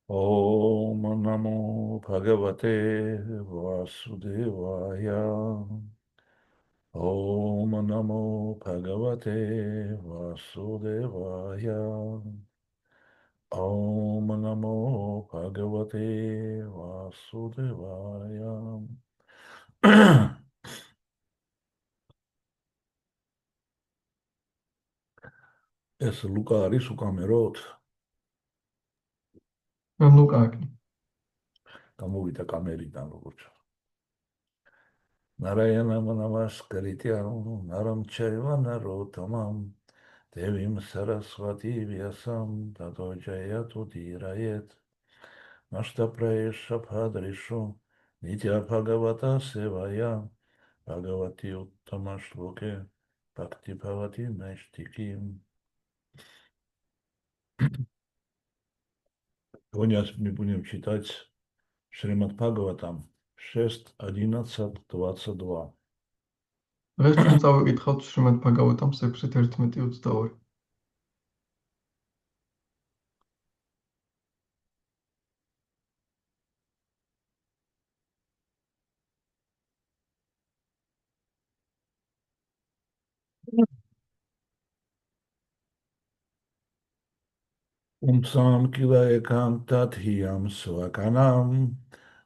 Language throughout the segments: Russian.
Om Namo Bhagavate Vasudevaya. Om Namo Bhagavate Vasudevaya. Om Namo Bhagavate Vasudevaya. ეს ლუკა არის უკამეროთ. ლუკა კი. გამოვიდა კამერიდან როგორც. ნარაიანამ ნამასკრიტიამ ნარამ ჩაივანაროთამამ Devim Saraswati Vyasam Tato Jayatu Dirayet Nashtaprayesha Bhadrishu Nitya Bhagavata Sevaya Bhagavati Uttamashloke Bhakti Bhavati Naishtikim. Сегодня мы будем читать Шримад Бхагаватам 6.11.22. დღეს ჩვენ წავიკითხავთ შრიმად ბჰაგავატამ 6:11-22. Umsam kila ekantathiyam svakanam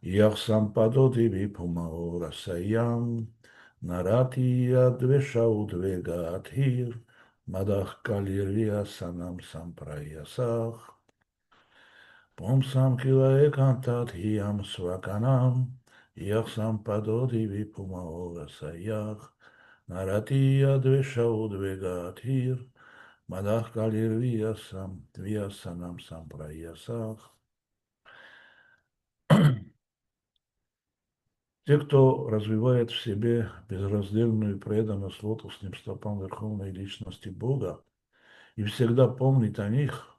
Yaksam padoti vipuma orasayam Narati advesha udvegathir Madach kalirvya sanam samprayasach Umsam kila ekantathiyam svakanam Yaksam padoti vipuma orasayach Narati advesha udvegathir Madach Kalir Vyasanam Сампраясах. Те, кто развивает в себе безраздельную преданность лотосным стопам Верховной Личности Бога и всегда помнит о них,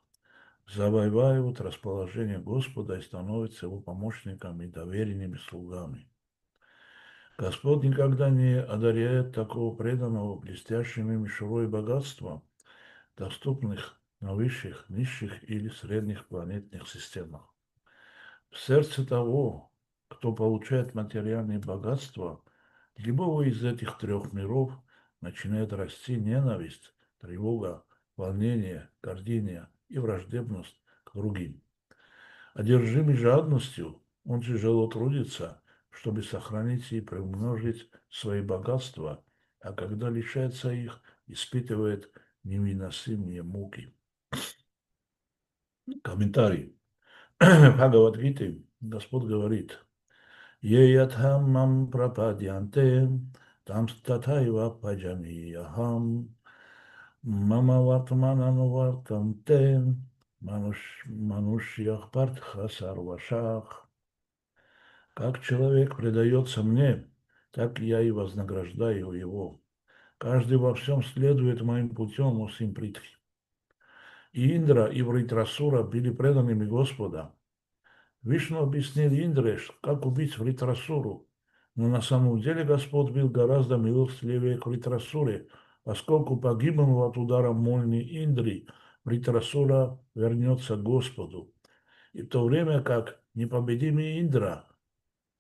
завоевывают расположение Господа и становятся его помощниками и доверенными слугами. Господь никогда не одаряет такого преданного блестящими мишурой богатством, доступных на высших, низших или средних планетных системах. В сердце того, кто получает материальные богатства, любого из этих трех миров начинает расти ненависть, тревога, волнение, гордыня и враждебность к другим. Одержимый жадностью, он тяжело трудится, чтобы сохранить и приумножить свои богатства, а когда лишается их, испытывает невыносимые муки. Комментарий. Бхагавад-гиты Господь говорит: Еятхамам прападьянте, там статайва паджанияхам, мама вартманану вартанте, манушьях партха сарвашах. Как человек предается мне, так я и вознаграждаю его. Каждый во всем следует моим путем, о Симпритхи. И Индра, и Вритрасура были преданными Господа. Вишну объяснил Индре, как убить Вритрасуру, но на самом деле Господь был гораздо милостливее к Вритрасуре, поскольку погибнув от удара молнии Индри, Вритрасура вернется к Господу. И в то время как непобедимый Индра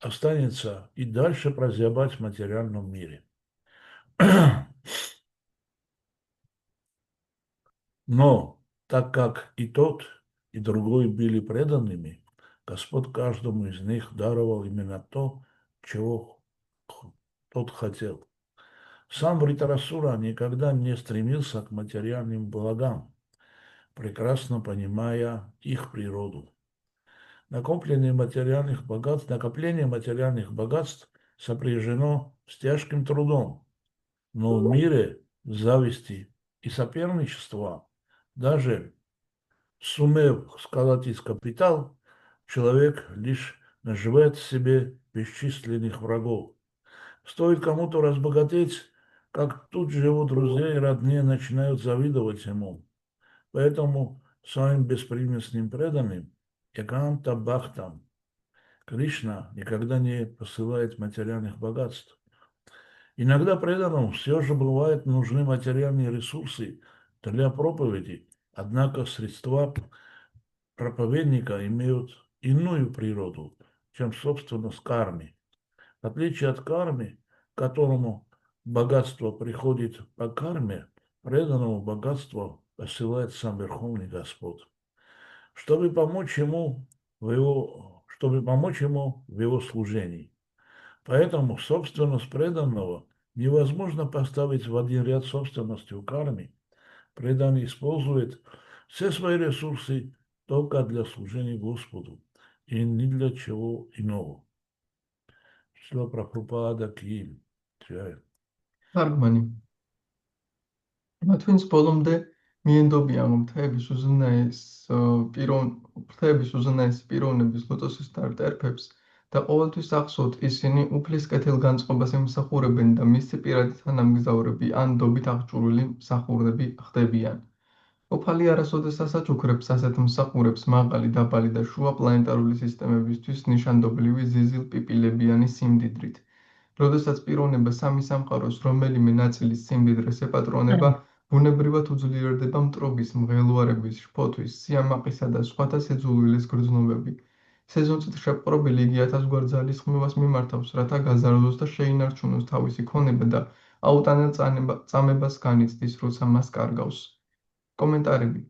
останется и дальше прозябать в материальном мире. Но так как и тот, и другой были преданными, Господь каждому из них даровал именно то, чего тот хотел. Сам Вритарасура никогда не стремился к материальным благам, прекрасно понимая их природу. Накопление материальных богатств сопряжено с тяжким трудом, но в мире зависти и соперничества, даже сумев сколотить капитал, человек лишь наживает себе бесчисленных врагов. Стоит кому-то разбогатеть, как тут же его друзья и родные начинают завидовать ему. Поэтому своим беспримесным преданным Эканта Бхактам Кришна никогда не посылает материальных богатств. Иногда преданным все же бывают нужны материальные ресурсы для проповеди, однако средства проповедника имеют иную природу, чем, собственно, с карми. В отличие от карми, которому богатство приходит по карме, преданному богатство посылает сам Верховный Господь, чтобы помочь ему в его служении. Поэтому собственность преданного невозможно поставить в один ряд с собственностью карми. Преданный использует все свои ресурсы только для служения Господу и ни для чего иного. Шрила Прабхупада ки джай. თარგმანი. მათვინს ბოლომდე მიენდობიან, რომ ფრთების უზენაესი პიროვნების ლოტოსის ტარტერფებს და ყოველთვის ახსოვთ, ისინი უფლის კეთილგანწყობას ემსახურებენ და მისი პირადი თანამგზავრები ან დობით აღჭურვილი მსახურები ხდებიან. ოფალი არასოდესაც აჩუქრებს ასეთ მსახურებს მაღალი, დაბალი და შუა პლანეტარული სისტემებისთვის ნიშანდობლივი ზიზილ-პიპილებიანი სიმდიდრით. როდესაც პიროვნება სამი სამყაროს რომელიმე ნაწილის სიმდიდრეს ეპატრონება, ბუნებრივად უძლიერდება მტრობის, მღელვარების, შფოთვის, სიამაყისა და სხვათა სიძულვილის გრძნობები. სეზონწით შეპყრობილი იგი 1000 ძალის ხმევას მიმართავს, რათა გაზარდოს და შეინარჩუნოს თავისი ქონება და აუტანელ წამებას განიცდის, როცა მას კარგავს. კომენტარები.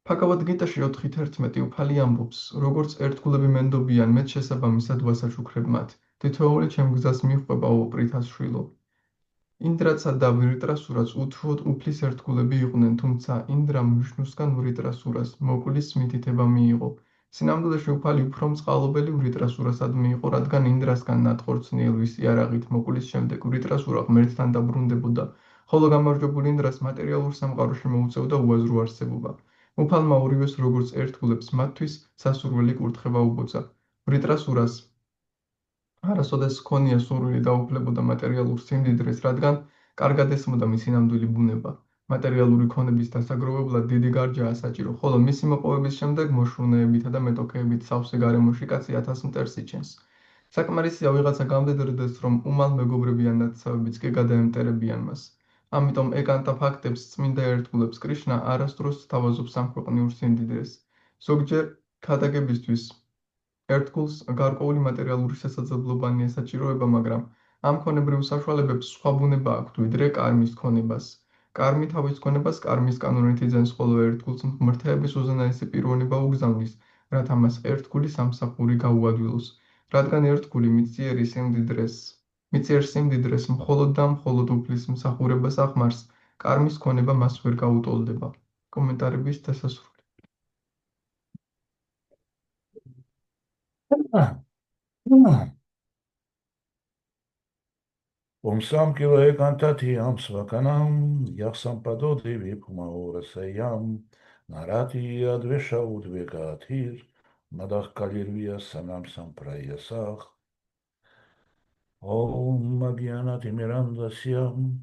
ფაქავად გიტაში 4:11 უფალი ამბობს, როგორც ერთგულები მენდობიან, მეც შესაბამისად ვასაჩუქრებ მათ. თითოეული ჩემ გზას მიჰყვება, ო პრითას-შვილო. ინდრაცა და ვირტრასურაც უთუოდ უფლის ერთგულები იყვნენ, თუმცა ინდრამ ვიშნუსგან ვირტრასურას მოკვლის მითითება მიიღო. სინამდვილეში უფალი უფრო მწყალობელი ვირტრასურასად მიიღო, რადგან ინდრასგან ნატყორცნიელ ვისი იარაღით მოკვლის შემდეგ ვირტრასურა ღმერთთან დაბრუნდებოდა, ხოლო გამარჯვებული ინდრას მატერიალურ სამყაროში მოუწევდა უაზრო არსებობა. უფალმა ორივეს როგორც ერთგულებს მათთვის სასურველი კურთხევა უბოძა. ვირტრასურას არასოდეს ჰქონია სურვილი დაუფლებოდა მატერიალურ სიმდიდრეს, რადგან კარგად ესმოდა მისი ნამდვილი ბუნება. მატერიალური ქონების დასაგროვებლად დიდი გარჯაა საჭირო, ხოლო მისი მოპოვების შემდეგ მოშურნეებითა და მეტოქეებით სავსე გარემოში კაცი 1000 მტერს იჩენს. საკმარისია ვიღაცა გამდედრდეს, რომ უმალ მეგობრები ან ნათესავებიც კი გადაემტერებიან მას. ამიტომ ეკანტა ფაქტებს წმინდა ერთგულებს კრიშნა არასდროს სთავაზობს სამქვეყნიურ სიმდიდრეს. ზოგჯერ ქადაგებისთვის ერთგულს გარკვეული მატერიალური შესაძლებლობანია საჭიროება, მაგრამ ამ ქონებრივ საშუალებებს სხვა ბუნება აქვთ, ვიდრე კარმის ქონებას. კარმი თავის ქონებას კარმის კანონით იძენს, ხოლო ერთგულს მღმრთების უზენაესი პიროვნება უგზავნის, რათა მას ერთგული სამსახური გაუადვილოს. რადგან ერთგული მიწიერ სიმდიდრეს მხოლოდ და მხოლოდ უფლის მსახურებას ახმარს, კარმის ქონება მას ვერ გაუტოლდება. კომენტარების დასასრული. Om sam kilo ekantati am svakanam, yachsam padodi vipmaurasayam, narati advesha udvegatir, madach kalirvia sanam samprayasach. Om agyanati mirandasyam,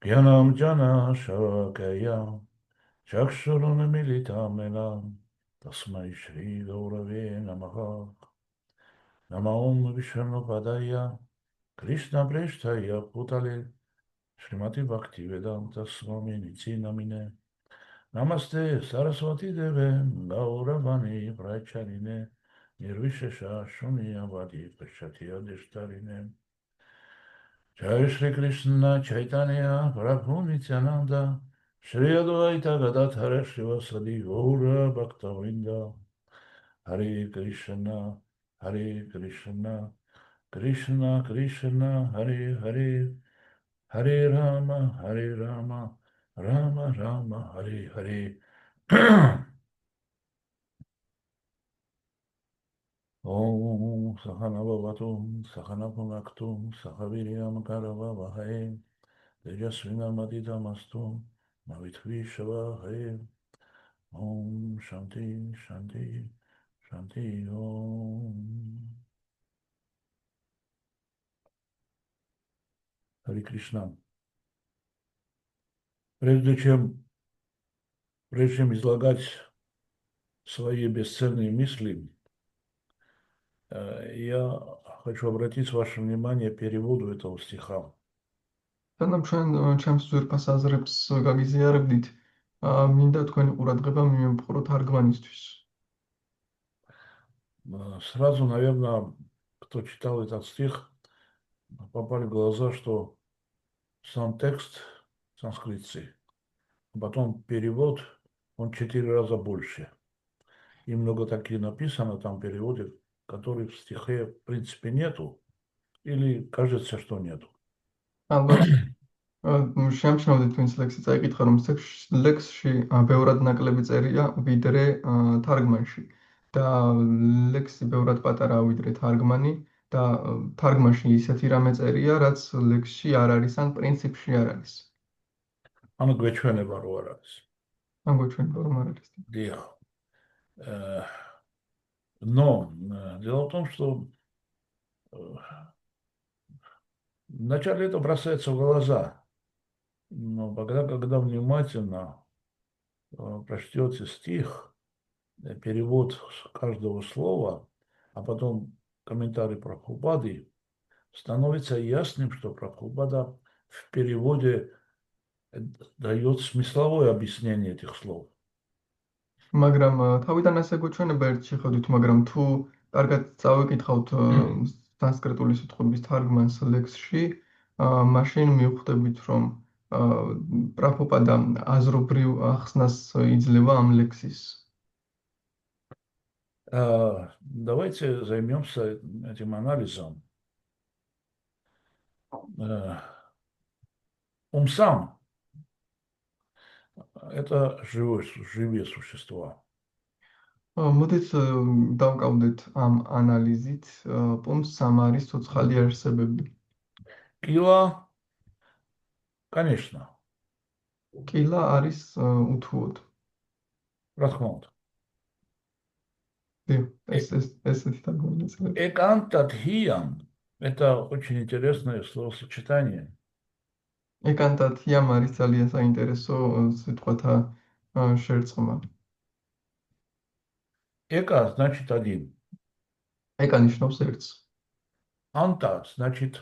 gyanam jana shakayam, chakshuruna militamenam, tasmai shri gaurave namaha. Nama om vishnu padaya, Krishna Preshtaya Putale, Srimati Bhakti Vedanta Swami Nitsinamine, Namaste Saraswati Deve, Gauravani Pracharine, Nirvishesha Shunyavadi Pashatiya Dishtarine. Jai Shri Krishna Chaitanya Prabhu Nityananda, Shri Advaita Gadadhara Shivasadi Gaura Bhaktavinda, Hare Krishna, Hare Krishna, Krishna Krishna Hare Hare Hare Rama Hare Rama Rama Rama Hare Hare Om Sahana Bhavatum Sahana Punaktum Sahaviryam Karavavahe Tejasvina Madidamastu Mavitvi Shavahe Om Shanti Shanti Shanti Om Хари Кришна. Прежде чем излагать свои бесценные мысли, я хочу обратить ваше внимание к переводу этого стиха. სანამ ჩვენ ჩემს ძვირფას აზრებს გაგიზიარებდით, მინდა თქვენი ყურადღება მიმოვყრო თარგმანისთვის. Сразу, наверное, кто читал этот стих, попали в глаза, что сам текст санскритский, а потом перевод, он 4 раза больше. И много таких написано там в переводе, которых в стихе в принципе нету, или кажется, что нету. ალბათ შემჩნევდით ვინც ლექსი წაიკითხა, რომ ლექსში ბევრად ნაკლები წერია ვიდრე თარგმანში და ლექსი ბევრად პატარაა ვიდრე თარგმანი და თარგმანში ისეთი რამე წერია, რაც ლექსში არ არის ან პრინციპში არ არის. ანუ გვეჩვენება რო არ არის. ამ გვეჩვენება რომ არ არის. Дия. Но дело в том, что вначале это бросается в глаза, но когда внимательно прочтете стих, перевод каждого слова, а потом комментарий Прабхупады, становится ясным, что Прабхупада в переводе дает смысловое объяснение этих слов. მაგრამ თავიდან ასე გვეჩვენება ერთ შეხედვით, მაგრამ თუ კარგად წავიკითხავთ სანსკრიტული სიტყვების თარგმანს ლექსში, მაშინ მივხვდებით, რომ პრაბჰუპადა აზრობრივ ახსნას იძლევა ამ ლექსის. Давайте займемся этим анализом. Ум сам – это живые существа. მოდით დავკავდეთ ამ ანალიზით, პუმს სამ არის ცოცხალი არსებები. Кила, конечно. კილა არის უთუოდ. Рахмат. ესეთი თარგმანი. Экантадхиям – это очень интересное словосочетание. ეკანტათიამ არის ძალიან საინტერესო სიტყვათა შერწყმა. Эка значит один. ეკა ნიშნავს ერთს. Анта значит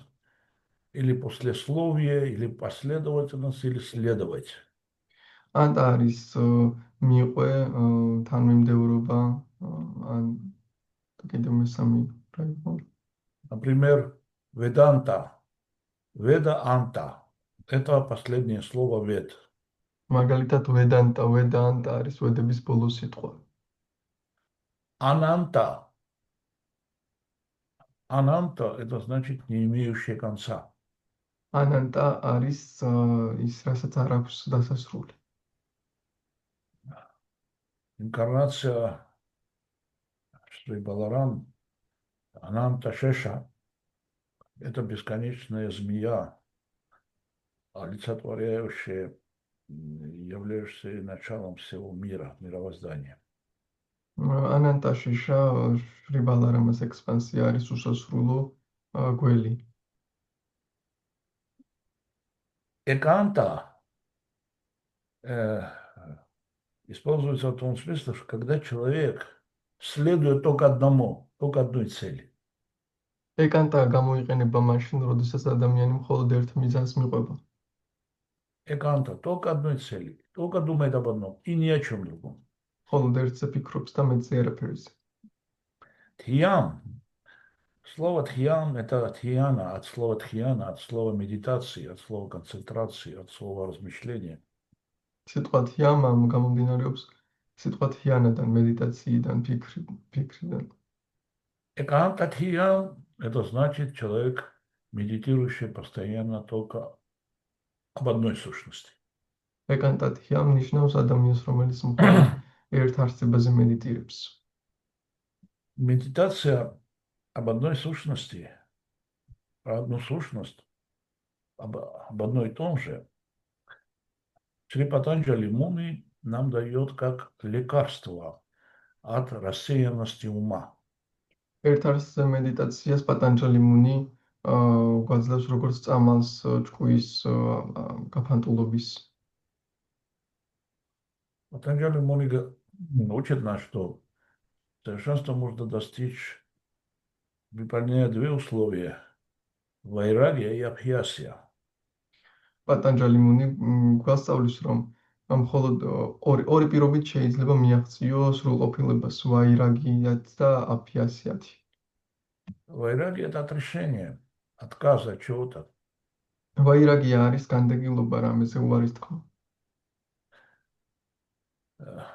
или послесловие, или последовательность, или следовать. ანტა არის მიყვე, თანმიმდევრობა, ან კიდევ მესამე რა იყო? Например, веданта. Веда анта. Это последнее слово вед. მაგალითად ვედანტა არის ვედების ბოლო სიტყვა. Ананта. Ананта – это значит не имеющий конца. ანანტა არის ის, რასაც არ აქვს დასასრული. Инкарнация Шри Баларам, Ананта Шеша – это бесконечная змея, олицетворяющая, являющаяся началом всего мира, мировоздания. ანანტა შეშა შრი ბალარამას ექსპანსია არის უსასრულო გველი. Эканта используется в том смысле, что когда человек следует только одной цели. ეკანტა გამოიყენება მაშინ, როდესაც ადამიანი მხოლოდ ერთ მიზანს მიყვება. Эканта только одной цели, только думает об одном и ни о чем другом. მხოლოდ ერთზე ფიქრობს და მეტზე არაფერზე. Тхьям. Слово тхьям – это тхьяна, от слова тхьяна, от слова медитации, от слова концентрации, от слова размышления. სიტყვა თიამამ გამომდინარეობს სიტყვა თიანადან, медитациიდან, ფიქრიდან. Эканта тхьям – это значит человек, медитирующий постоянно только об одной сущности. ეკანტა თიამ ნიშნავს ადამიანს, რომელიც მხოლოდ ერთ არსებაზე მედიტირებს. Медитация об одной сущности, про одну сущность, об одно и том же, Шри Патанджали Муни нам дает как лекарство от рассеянности ума. ერთ არსზე მედიტაციას პატანჯალი მუნი გვაძლევს როგორც წამალს ჭკუის გაფანტულობის. Патанджали Муни учит нас, что совершенство можно достичь, выполняя 2 условия – вайрагия и абхьясия. პატანჯალი მუნი გვასწავლის, რომ მხოლოდ ორი პირობით შეიძლება მიაღწიო სრულყოფილებას ვაირაგიაც და აფიასიათი. Вайраги– это отрешение, отказ от чего-то. ვაირაგია არის განდეგილობა რამეზე უარის თქმა. Э,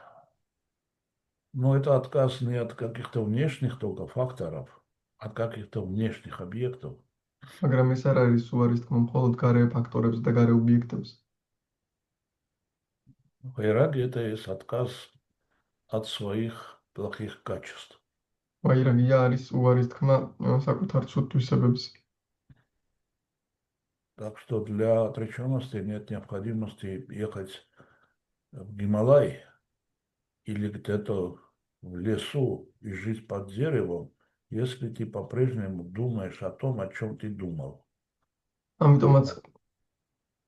Но это отказ не от каких-то внешних только факторов, от каких-то внешних объектов. მაგრამ ეს არ არის უარის თქმა მხოლოდ გარე ფაქტორებზე და გარე ობიექტებზე. Вайраги– это есть отказ от своих плохих качеств. ვაირაგია არის უარის თქმა საკუთარ ცუდ თვისებებზე. Так что для отреченности нет необходимости ехать в Гималай или где-то в лесу и жить под деревом, если ты по-прежнему думаешь о том, о чем ты думал. ამიტომაც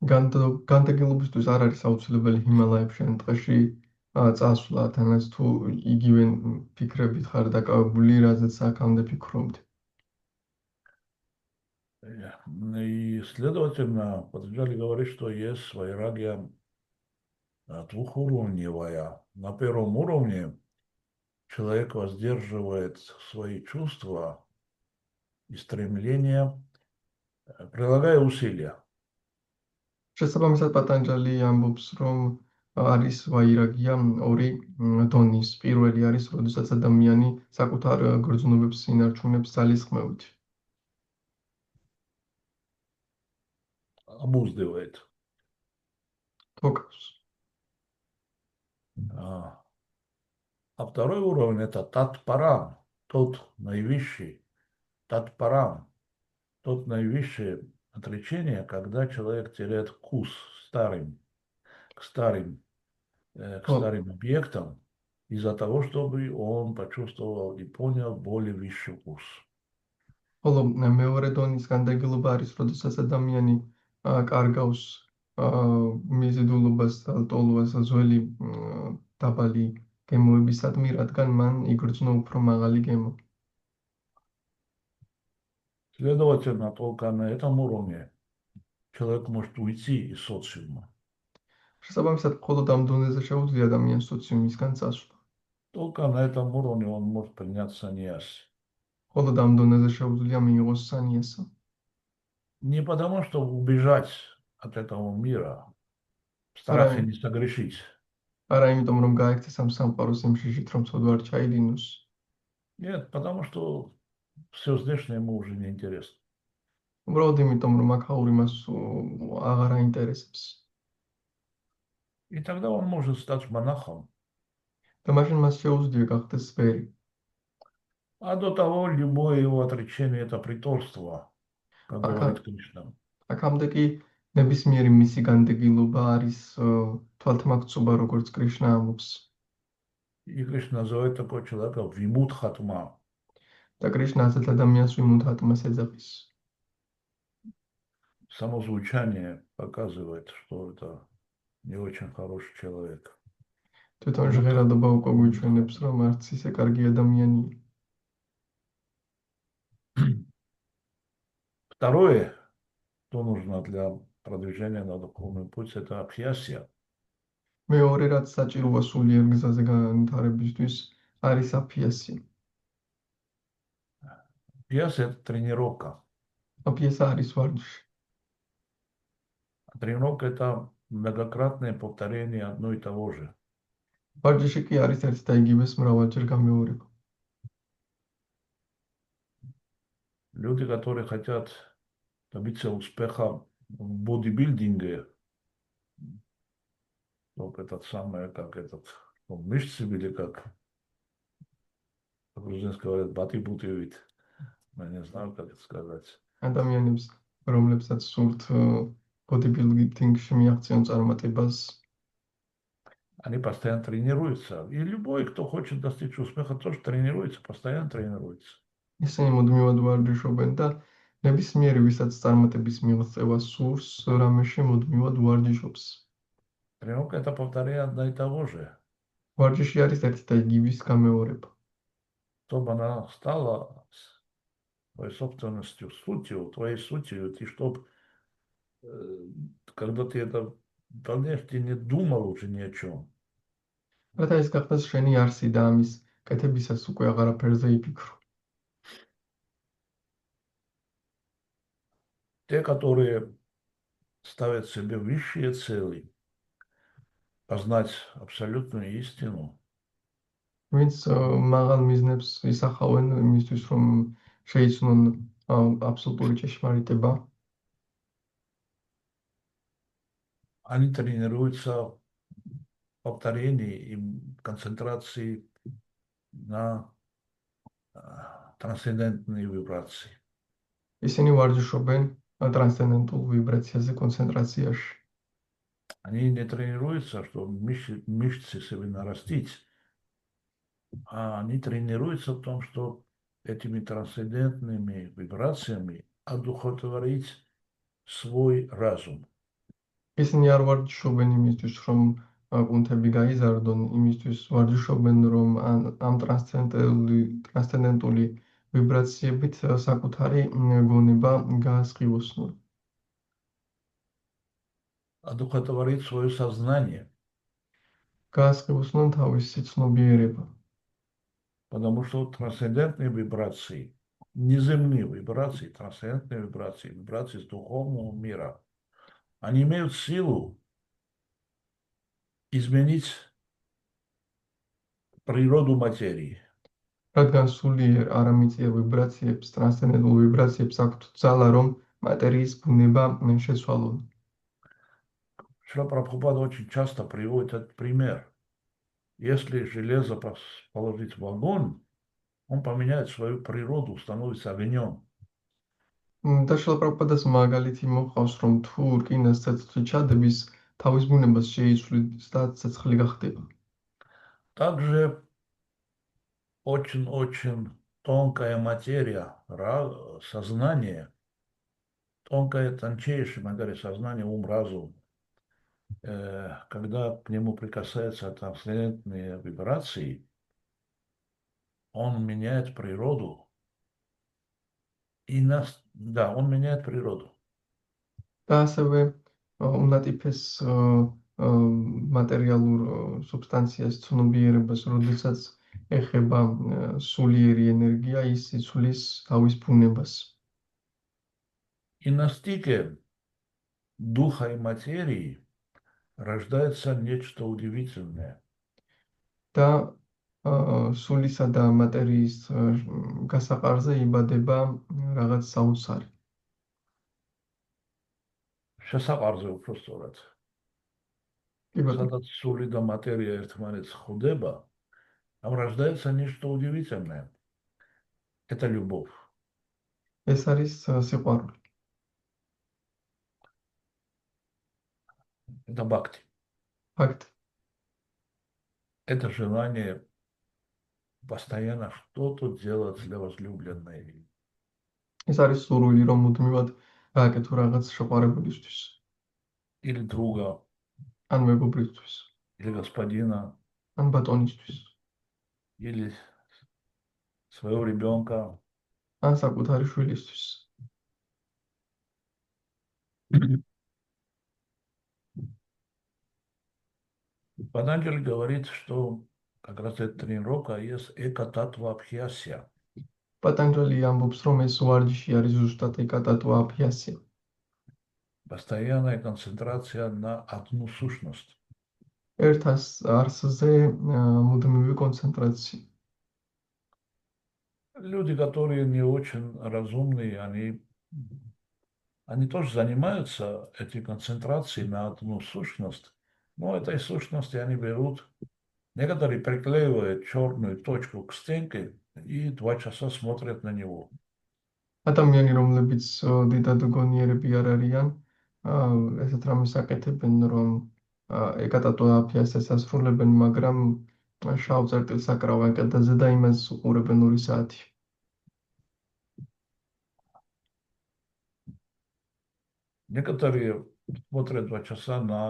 განდეგილობისთვის არ არის აუცილებელი ჰიმალაებში ან ტყეში წასვლა, თანაც თუ იგივე ფიქრებით ხარ დაკავებული, რაზეც აქამდე ფიქრობდი. И, следовательно, Патанджали говорит, что есть вайрагия двухуровневая. На первом уровне человек воздерживает свои чувства и стремления, прилагая усилия. შესაბამისად პატანჯალი ამბობს, რომ არის ვაირაგია ორი დონის. პირველი არის, როდესაც ადამიანი საკუთარ გრძნობებს ინარჩუნებს ძალისხმევით. Обуздывает. თოკავს. А второй уровень– это тат-парам, тот наивысший, тат-парам, тот наивысшее отречение, когда человек теряет вкус к старым объектам, из-за того, чтобы он почувствовал и понял более высший вкус. ხოლო მეორე დონის განდეგილობა არის, როდესაც ადამიანი კარგავს მიზიდულობას და ტოლობას ძველი დაბალი გემოებისადმი, რადგან მან იგრძნო უფრო მაღალი გემო. Следовательно, только на этом уровне человек может уйти из социума. შესაბამისად, მხოლოდ ამ დონეზე შეუძლია ადამიანს სოციუმისგან წასვლა. Только на этом уровне он может принять саньяс. მხოლოდ ამ დონეზე შეუძლია მიიღოს სანიასა. Не потому, чтобы убежать от этого мира, в страхе не согрешить. არა იმიტომ, რომ გაიქცეს ამ სამყაროს იმ შიშით, რომ ცოდვა არ ჩაიდინოს. Нет, потому что все здешнее ему уже не интересно. უბრალოდ იმიტომ, რომ აქაური მას აღარ აინტერესებს. И тогда он может стать монахом. და მაშინ მას შეუძლია გახდეს სვერი. А до того любое его отречение – это приторство, как говорит Кришна. აქამდე კი ნებისმიერი მისი განდეგილობა არის თვალთმაქცობა, როგორც კრიშნა ამბობს. И Кришна называет такого человека вимудхатма. და კრიშნა ასეთ ადამიანს ვიმუდჰატმას ეძახის. Само звучание показывает, что это не очень хороший человек. თვითონ ჟღერადობა უკვე გვიჩვენებს, რომ არც ისე კარგი ადამიანია. Второе, что нужно для продвижения на духовный путь, это абхьясия. მეორე რაც საჭიროა სულიერ გზაზე განვითარებისთვის არის აფიასია. Абхьясия – это тренировка. აფიასა არის ვარჯიში. А тренировка – это многократное повторение одно и того же. ვარჯიში კი არის ერთ და იგივეს მრავალჯერ გამეორება. Люди, которые хотят добиться успеха в бодибилдинге, вот этот самый, как этот, мышцы или как по-грузински говорят, бати-бути-вид. Я не знаю, как это сказать. ადამიანებს, რომლებსაც სურთ бодибილდინგში მიაღწიონ წარმატებას, Они постоянно тренируются. И любой, кто хочет достичь успеха, тоже тренируется, постоянно тренируется. ისინი მუდმივად ვარჯიშობენ და ნებისმიერი, ვისაც წარმატების მიღწევა სურს, რამეში მუდმივად ვარჯიშობს. Тренировка – это повторение одно и того же. ვარჯიში არის ერთი და იგივის გამეორება. Чтобы она стала твоей собственностью, твоей сутью, и чтобы, когда ты это Конечно, не думал уже ни о чем. რათა ეს გახდეს შენი არსი და ამის კეთებისას უკვე აღარაფერზე იფიქრო. Те, которые ставят себе высшие цели, познать абсолютную истину, ვინც მაღალ მიზნებს ისახავენ იმისთვის, რომ შეიცნონ აბსოლუტური ჭეშმარიტება, они тренируются в повторении и концентрации на трансцендентные вибрации. ისინი ვარჯიშობენ ტრანსცენდენტულ ვიბრაციაზე კონცენტრაციაში. Они не тренируются, чтобы мышцы себе нарастить, а они тренируются в том, что этими трансцендентными вибрациями одухотворить свой разум. ისინი არ ვარჯიშობენ იმისთვის, რომ კუნთები გაიზარდონ, იმისთვის ვარჯიშობენ, რომ ამ ტრანსცენდენტული ვიბრაციებით საკუთარი გონება გაასყიდონ. Одухотворить свое сознание, გაასყიდონ თავისი ცნობიერება. потому что трансцендентные вибрации, неземные вибрации, трансцендентные вибрации, вибрации с духовного мира, они имеют силу изменить природу материи. რადგან სულიერ არამიწიერ ვიბრაციებს, ტრანსცენდენტულ ვიბრაციებს აქვთ ძალა, რომ მატერიის ბუნება შეცვალონ. Шрила Прабхупада очень часто приводит этот пример. Если железо положить в огонь, он поменяет свою природу, становится огнем. და შილაპრაპადას მაგალითი მოყავს, რომ თუ რკინას ცეცხლი ჩადების, თავის ბუნებას შეიცვლის და ცეცხლი გახდება. Также очень-очень тонкая материя, сознание, тонкое, тончайшее материя сознания, ум, разум, когда к нему прикасаются трансцендентные вибрации, он меняет природу. И нас, да, он меняет природу. და ასევე უნატიფეს მატერიალურ სუბსტანციას, ცნობიერებას, როდესაც ეხება სულიერი ენერგია, ის იცვლის თავის ბუნებას. И на стике духа и материи рождается нечто удивительное. და სულისა და მატერიის გასაყარზე იბადება რაღაც საოცარი. შესაყარზე უფრო სწორად. კი ბატონო. სადაც სული და მატერია ერთმანეთს ხვდება, там рождается нечто удивительное. Это любовь. ეს არის სიყვარული. Это бхакти. ფაქტი. Это желание постоянно что-то делать для возлюбленной. ეს არის სურვილი, რომ მუდმივად გააკეთო რაღაც შეყვარებულისთვის, Или друга, ან მეგობრისთვის, или господина, ან ბატონისთვის, или своего ребенка. ან საკუთარი შვილისთვის. Патанджали говорит, что как раз эта тренировка есть эко-татва абхьясия. პატანჯალი ამბობს, რომ ეს ვარჯიში არის ზუსტად ეკატატვა აფიასია. Постоянная концентрация на одну сущность. ერთ არსზე მუდმივი კონცენტრაცია. Люди, которые не очень разумные, они тоже занимаются этой концентрацией на одну сущность, но этой сущности они берут, некоторые приклеивают черную точку к стенке и 2 часа смотрят на него. ადამიანი, რომლებიც დიდად გონიერები არ არიან, ესეთ რამეს აკეთებენ, რომ ეკატატვა აფიასიას ასრულებენ, მაგრამ შავ წერტილს აკრავენ კედელზე და იმას უყურებენ 2 საათი. Некоторые смотрят 2 часа на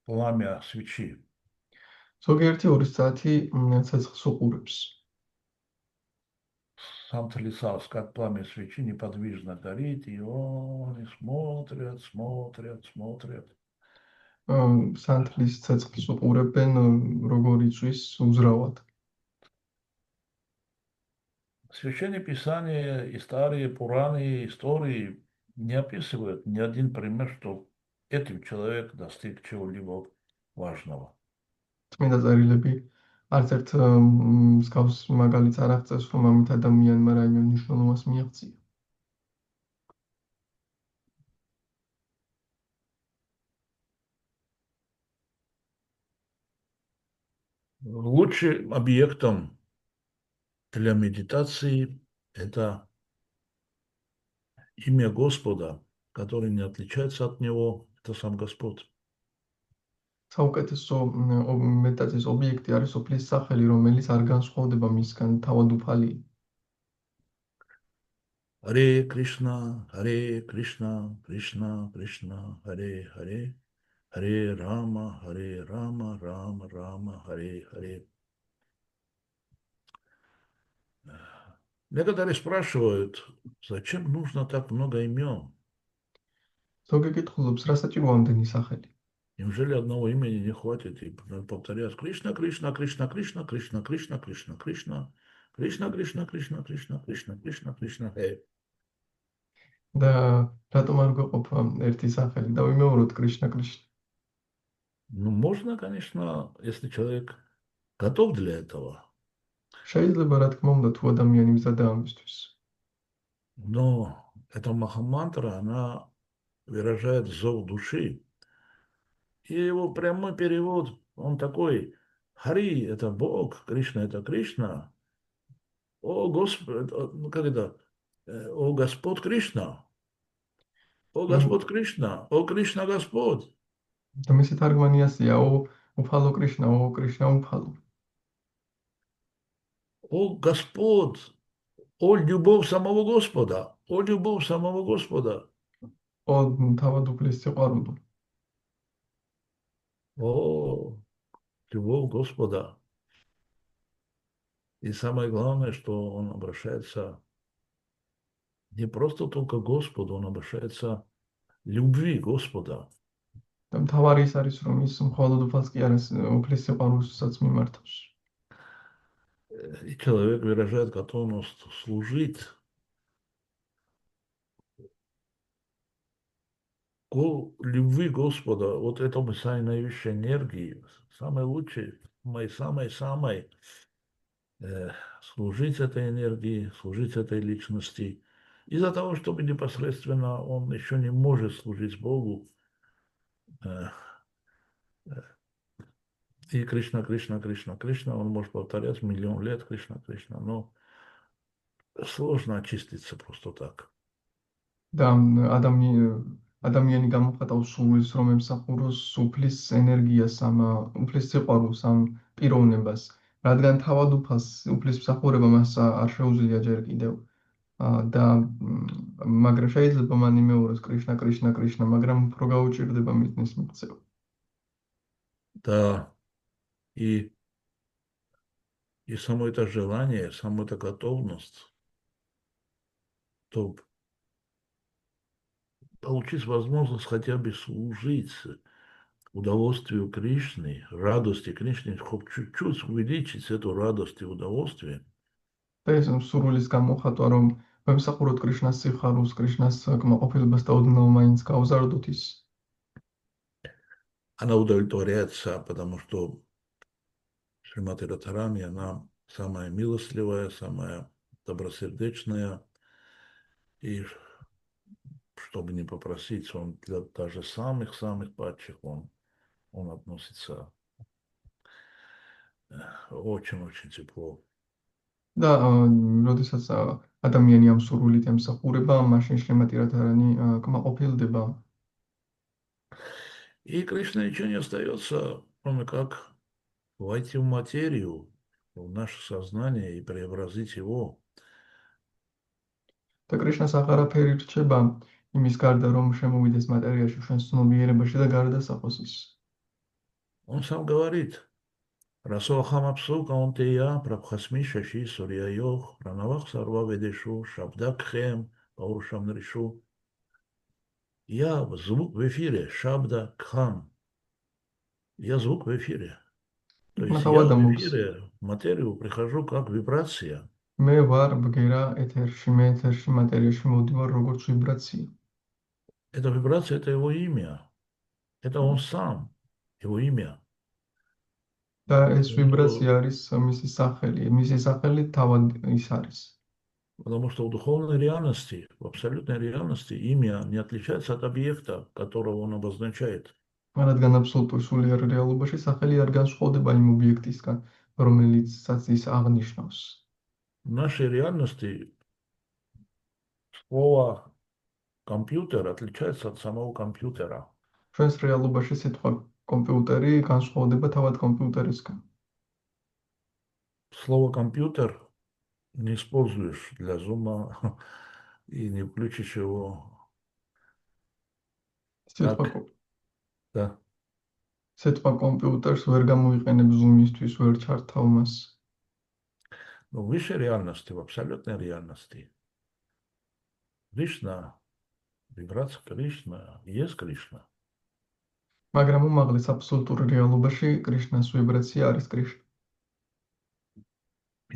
пламя свечи. ზოგიერთი 2 საათი ცეცხლს უყურებს. сам Тлисас, как пламя свечи, неподвижно горит, и они смотрят, смотрят, смотрят. სანთლის ცეცხლს უყურებენ, როგორ იწვის უზრავად. Священное Писание и старые Пураны, истории не описывают ни один пример, что этим человек достиг чего-либо важного. წმინდა წერილები არც ერთ მსგავს მაგალითს არ აღწევს, რომ ამით ადამიანმა რაიმე მნიშვნელობას მიაღწია. Лучшим объектом для медитации это имя Господа, который не отличается от него, это сам Господь. საუკეთესო მედიტაციის ობიექტი არის ოფლის სახელი, რომელიც არ განსხვავდება მისგან, თავად უფალია. Харе Кришна, Харе Кришна, Кришна Кришна, Харе Харе, Харе Рама, Рама Рама, Харе Харе. Некоторые спрашивают, зачем нужно так много имен? ზოგი კითხულობს, რა საჭირო ამდენი სახელი? Неужели одного имени не хватит? И повторять Кришна, Кришна, Кришна, Кришна, Кришна, Кришна, Кришна, Кришна, Кришна, Кришна, Кришна, Кришна, Кришна, Кришна, Кришна, და რატომ არ გვეყოფა ერთი სახელი და ვიმეოროთ კრიშნა კრიშნა? Ну, можно, конечно, если человек готов для этого. შეიძლება რა თქმა უნდა, თუ ადამიანი მზადა ამისთვის. Но эта махамантра, она выражает зов души. И его прямой перевод, он такой: Хари– это Бог, Кришна– это Кришна. О, Господь, ну как это? О, Господь Кришна. О, Господь Кришна. О, Кришна Господь. და მისი თარგმანი ასეა, უფალო კრიშნა, კრიშნა უფალო. О, Господь. О, любовь самого Господа. О, любовь самого Господа. თავად უფლის სიყვარული. О, любовь Господа. И самое главное, что он обращается не просто только к Господу, он обращается к любви Господа. და მთავარი ის არის, რომ ის მხოლოდ უფალს კი არა, უფლის სიყვარულსაც მიმართავს. И человек выражает готовность служить любви Господа, вот это самой наивысшей энергии, самой лучшей, самой служить этой энергии, служить этой личности. Из-за того, чтобы непосредственно он еще не может служить Богу, и Кришна, Кришна, Кришна, Кришна, он может повторять миллион лет Кришна, Кришна, но сложно очиститься просто так. და ადამიანი გამოხატავს სულს, რომ ემსახუროს უფლის ენერგიას, უფლის სიყვარულს, პიროვნებას, რადგან თავად უფლის მსახურება მას არ შეუძლია ჯერ კიდევ. და მაგრამ შეიძლება მან იმეოროს კრიშნა, კრიშნა, კრიშნა, მაგრამ უფრო გაუჭირდება მიტნის მიღწევა. Да, и само это желание, само эта готовность, чтобы получить возможность хотя бы служить удовольствию Кришны, радости Кришны, хоть чуть-чуть увеличить эту радость и удовольствие. და ეს სურვილის გამოხატვა, რომ ვემსახუროთ კრიშნას სიხარულს, კრიშნას კმაყოფილებას და ოდნავ მაინც გავზარდოთ ის. Она удовлетворяется, потому что Шримати Радхарани, она самая милостливая, самая добросердечная. И чтобы не попросить, он для даже самых-самых падших, он относится очень-очень тепло. და როდესაც ადამიანი ამ სურვილით ემსახურება, მაშინ შრიმატი რადჰარანი კმაყოფილდება. И Кришна ничего не остается, кроме как войти в материю, в наше сознание и преобразить его. და კრიშნას აღარაფერი რჩება იმის გარდა, რომ შემოვიდეს მატერიაში, ჩვენს ცნობიერებაში და გარდასახოს ის. Он сам говорит: Расо хамапсу каунтея прабхасми шаши сурьяйох, пранавах сарва ведешу, шабдак хем, паурушам решу. Я звук в эфире, шабда кхам. Я звук в эфире. То есть я ნახავად в ამობს. эфире материю прихожу как вибрация. მე ვარ ბგერა ეთერში, მე ეთერში მატერიაში მოვდივარ როგორც ვიბრაცია. Эта вибрация– это его имя. Это он сам, его имя. და ეს Потому что, ვიბრაცია არის მისი სახელი. მისი სახელი თავად ის არის. потому что в духовной реальности, в абсолютной реальности имя не отличается от объекта, которого он обозначает. რადგან აბსოლუტურ სულიერ რეალობაში სახელი არ განსხვავდება იმ ობიექტისგან, რომელიცაც ის აღნიშნავს. В нашей реальности слово компьютер отличается от самого компьютера. ჩვენს რეალობაში სიტყვა კომპიუტერი განსხვავდება თავად კომპიუტერისგან. Слово компьютер не используешь для зума и не включишь его სიტყვა как, да. სიტყვა კომპიუტერს ვერ გამოიყენებ Zoom-ისთვის, ვერ ჩართავ მას. Но в высшей реальности, в абсолютной реальности, Кришна, вибрация Кришна, есть Кришна. მაგრამ უმაღლეს აბსოლუტურ რეალობაში კრიშნას ვიბრაცია არის კრიშნა.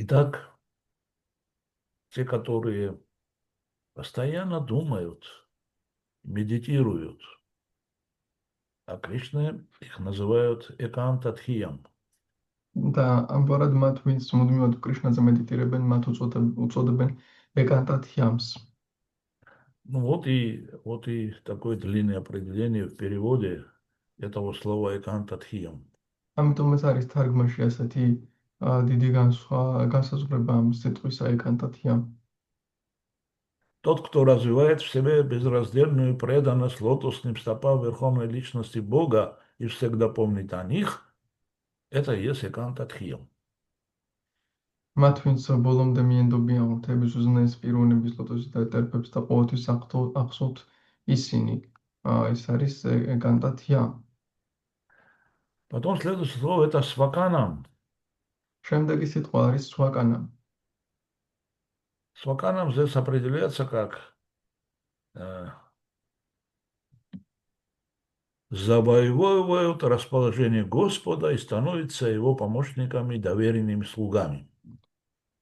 Итак, те, которые постоянно думают, медитируют, а Кришна их называют экантатхиям. და ამგვარად მათ ვინც მუდმივად კრიშნაზე მედიტირებენ, მათ უწოდებენ ეკანტათიამს. Ну вот и такое длинное определение в переводе этого слова экантатхиям. ამიტომაც არის თარგმანში ასეთი დიდი განსაზღვრება ამ სიტყვისა ეკანტათიამ. Тот, кто развивает в себе безраздельную преданность лотосным стопам Верховной Личности Бога и всегда помнит о них, это и есть экантатхиям. მათ ვინც ბოლომდე მიენდობიან ღვთების უზენაეს პიროვნების ლოტოსის და ტერფებს და ყოველთვის ახსოვთ ისინი, ეს არის ეკანტათია. Потом следующее слово это сваканам. შემდეგი სიტყვა არის სვაკანა. Сваканам здесь определяется как завоевывают расположение Господа и становятся его помощниками, доверенными слугами.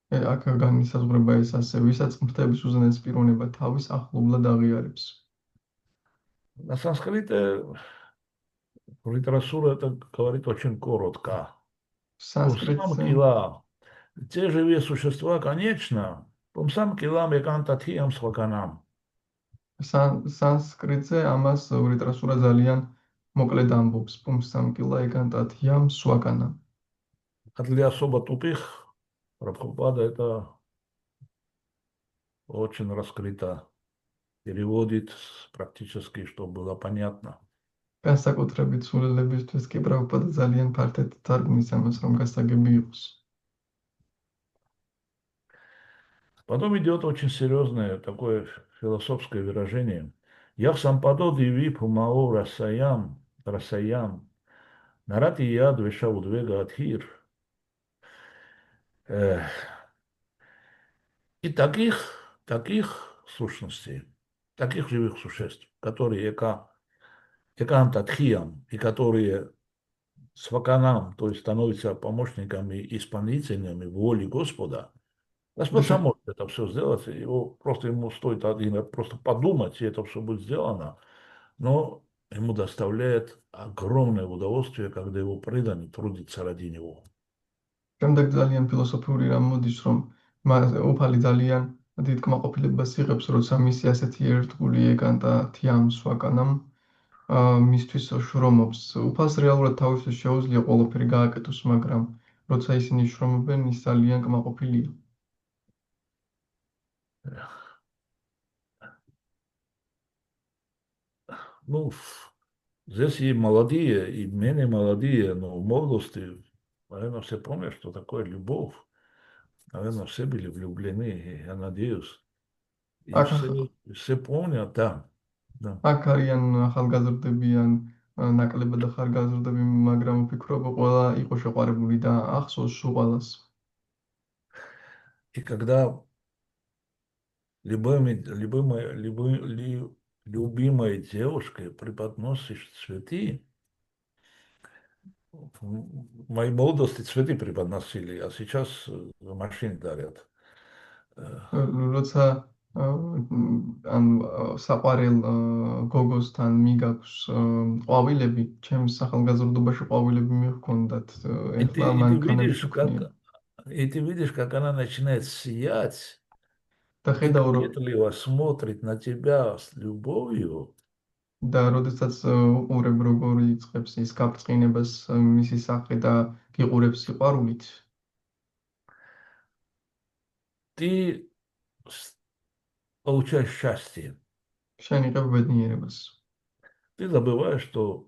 აქ განისაზღვრება ეს ასე, ვისაც ღვთების უზენაეს პიროვნება თავის ახლობლად აღიარებს. На санскрите литература это говорит очень коротко. Пумсам სანსკრიტზე кила. Те живые существа, конечно, пумсам килам экантатхиям сваканам. სანსკრიტზე ამას ლიტერატურა ძალიან მოკლედ ამბობს. პუმსამკილა ეკანტათიამ სვაკანა. А для особо тупых Прабхупада это очень раскрыто переводит практически, чтобы было понятно. განსაკუთრებით სულელებისთვის კი პრაბჰუპადა ძალიან ფართედ თარგმნის ამას, რომ გასაგები იყოს. Потом идет очень серьезное такое философское выражение. Я сампадо диви пумао расаям, нарати я двеша удвега адхир. И таких сущностей, таких живых существ, которые экантатхиям, и которые сваканам, то есть становятся помощниками и исполнителями воли Господа, Господь сам может это все сделать, ему стоит один раз просто подумать, и это все будет сделано, но ему доставляет огромное удовольствие, когда его преданный трудится ради него. შემდეგ ძალიან ფილოსოფიური რამ მოდის, რომ უფალი ძალიან დიდ კმაყოფილებას იღებს, როცა მისი ასეთი ერთგული ეკანტათიამ სვაკანამ მისთვის შრომობს. უფალს რეალურად თავისთვის შეუძლია ყველაფერი გააკეთოს, მაგრამ როცა ისინი შრომობენ, ის ძალიან კმაყოფილია. Ну, здесь и молодые, и менее молодые, но в молодости, наверное, все помнят, что такое любовь. Наверное, все были влюблены, я надеюсь. И აქ все помнят, да. აქ არიან ახალგაზრდებიან ნაკლებად და ხარგაზრდები, მაგრამ ვფიქრობ, ყველა იყო შეყვარებული და ახსოვს სულ ყველას. И когда любимой девушке преподносишь цветы, в моей молодости цветы преподносили, а сейчас машины дарят. Э, როცა ან საყვარელ გოგოსთან მიგაქვს ყვავილები, ჩემს ახალგაზრდობაში ყვავილები მიჰქონდათ, И ეხლა ты, и ты მანქანები видишь, გვქონია. как она начинает сиять და и ხედავ რომ кокетливо смотрит на тебя с любовью, და როდესაც უყურებ როგორ იწყებს ის გაფრთხილებას მისი სახე და გიყურებს სიყვარულით, ты с- получаешь счастье. შენ იღებ ბედნიერებას. Ты забываешь, что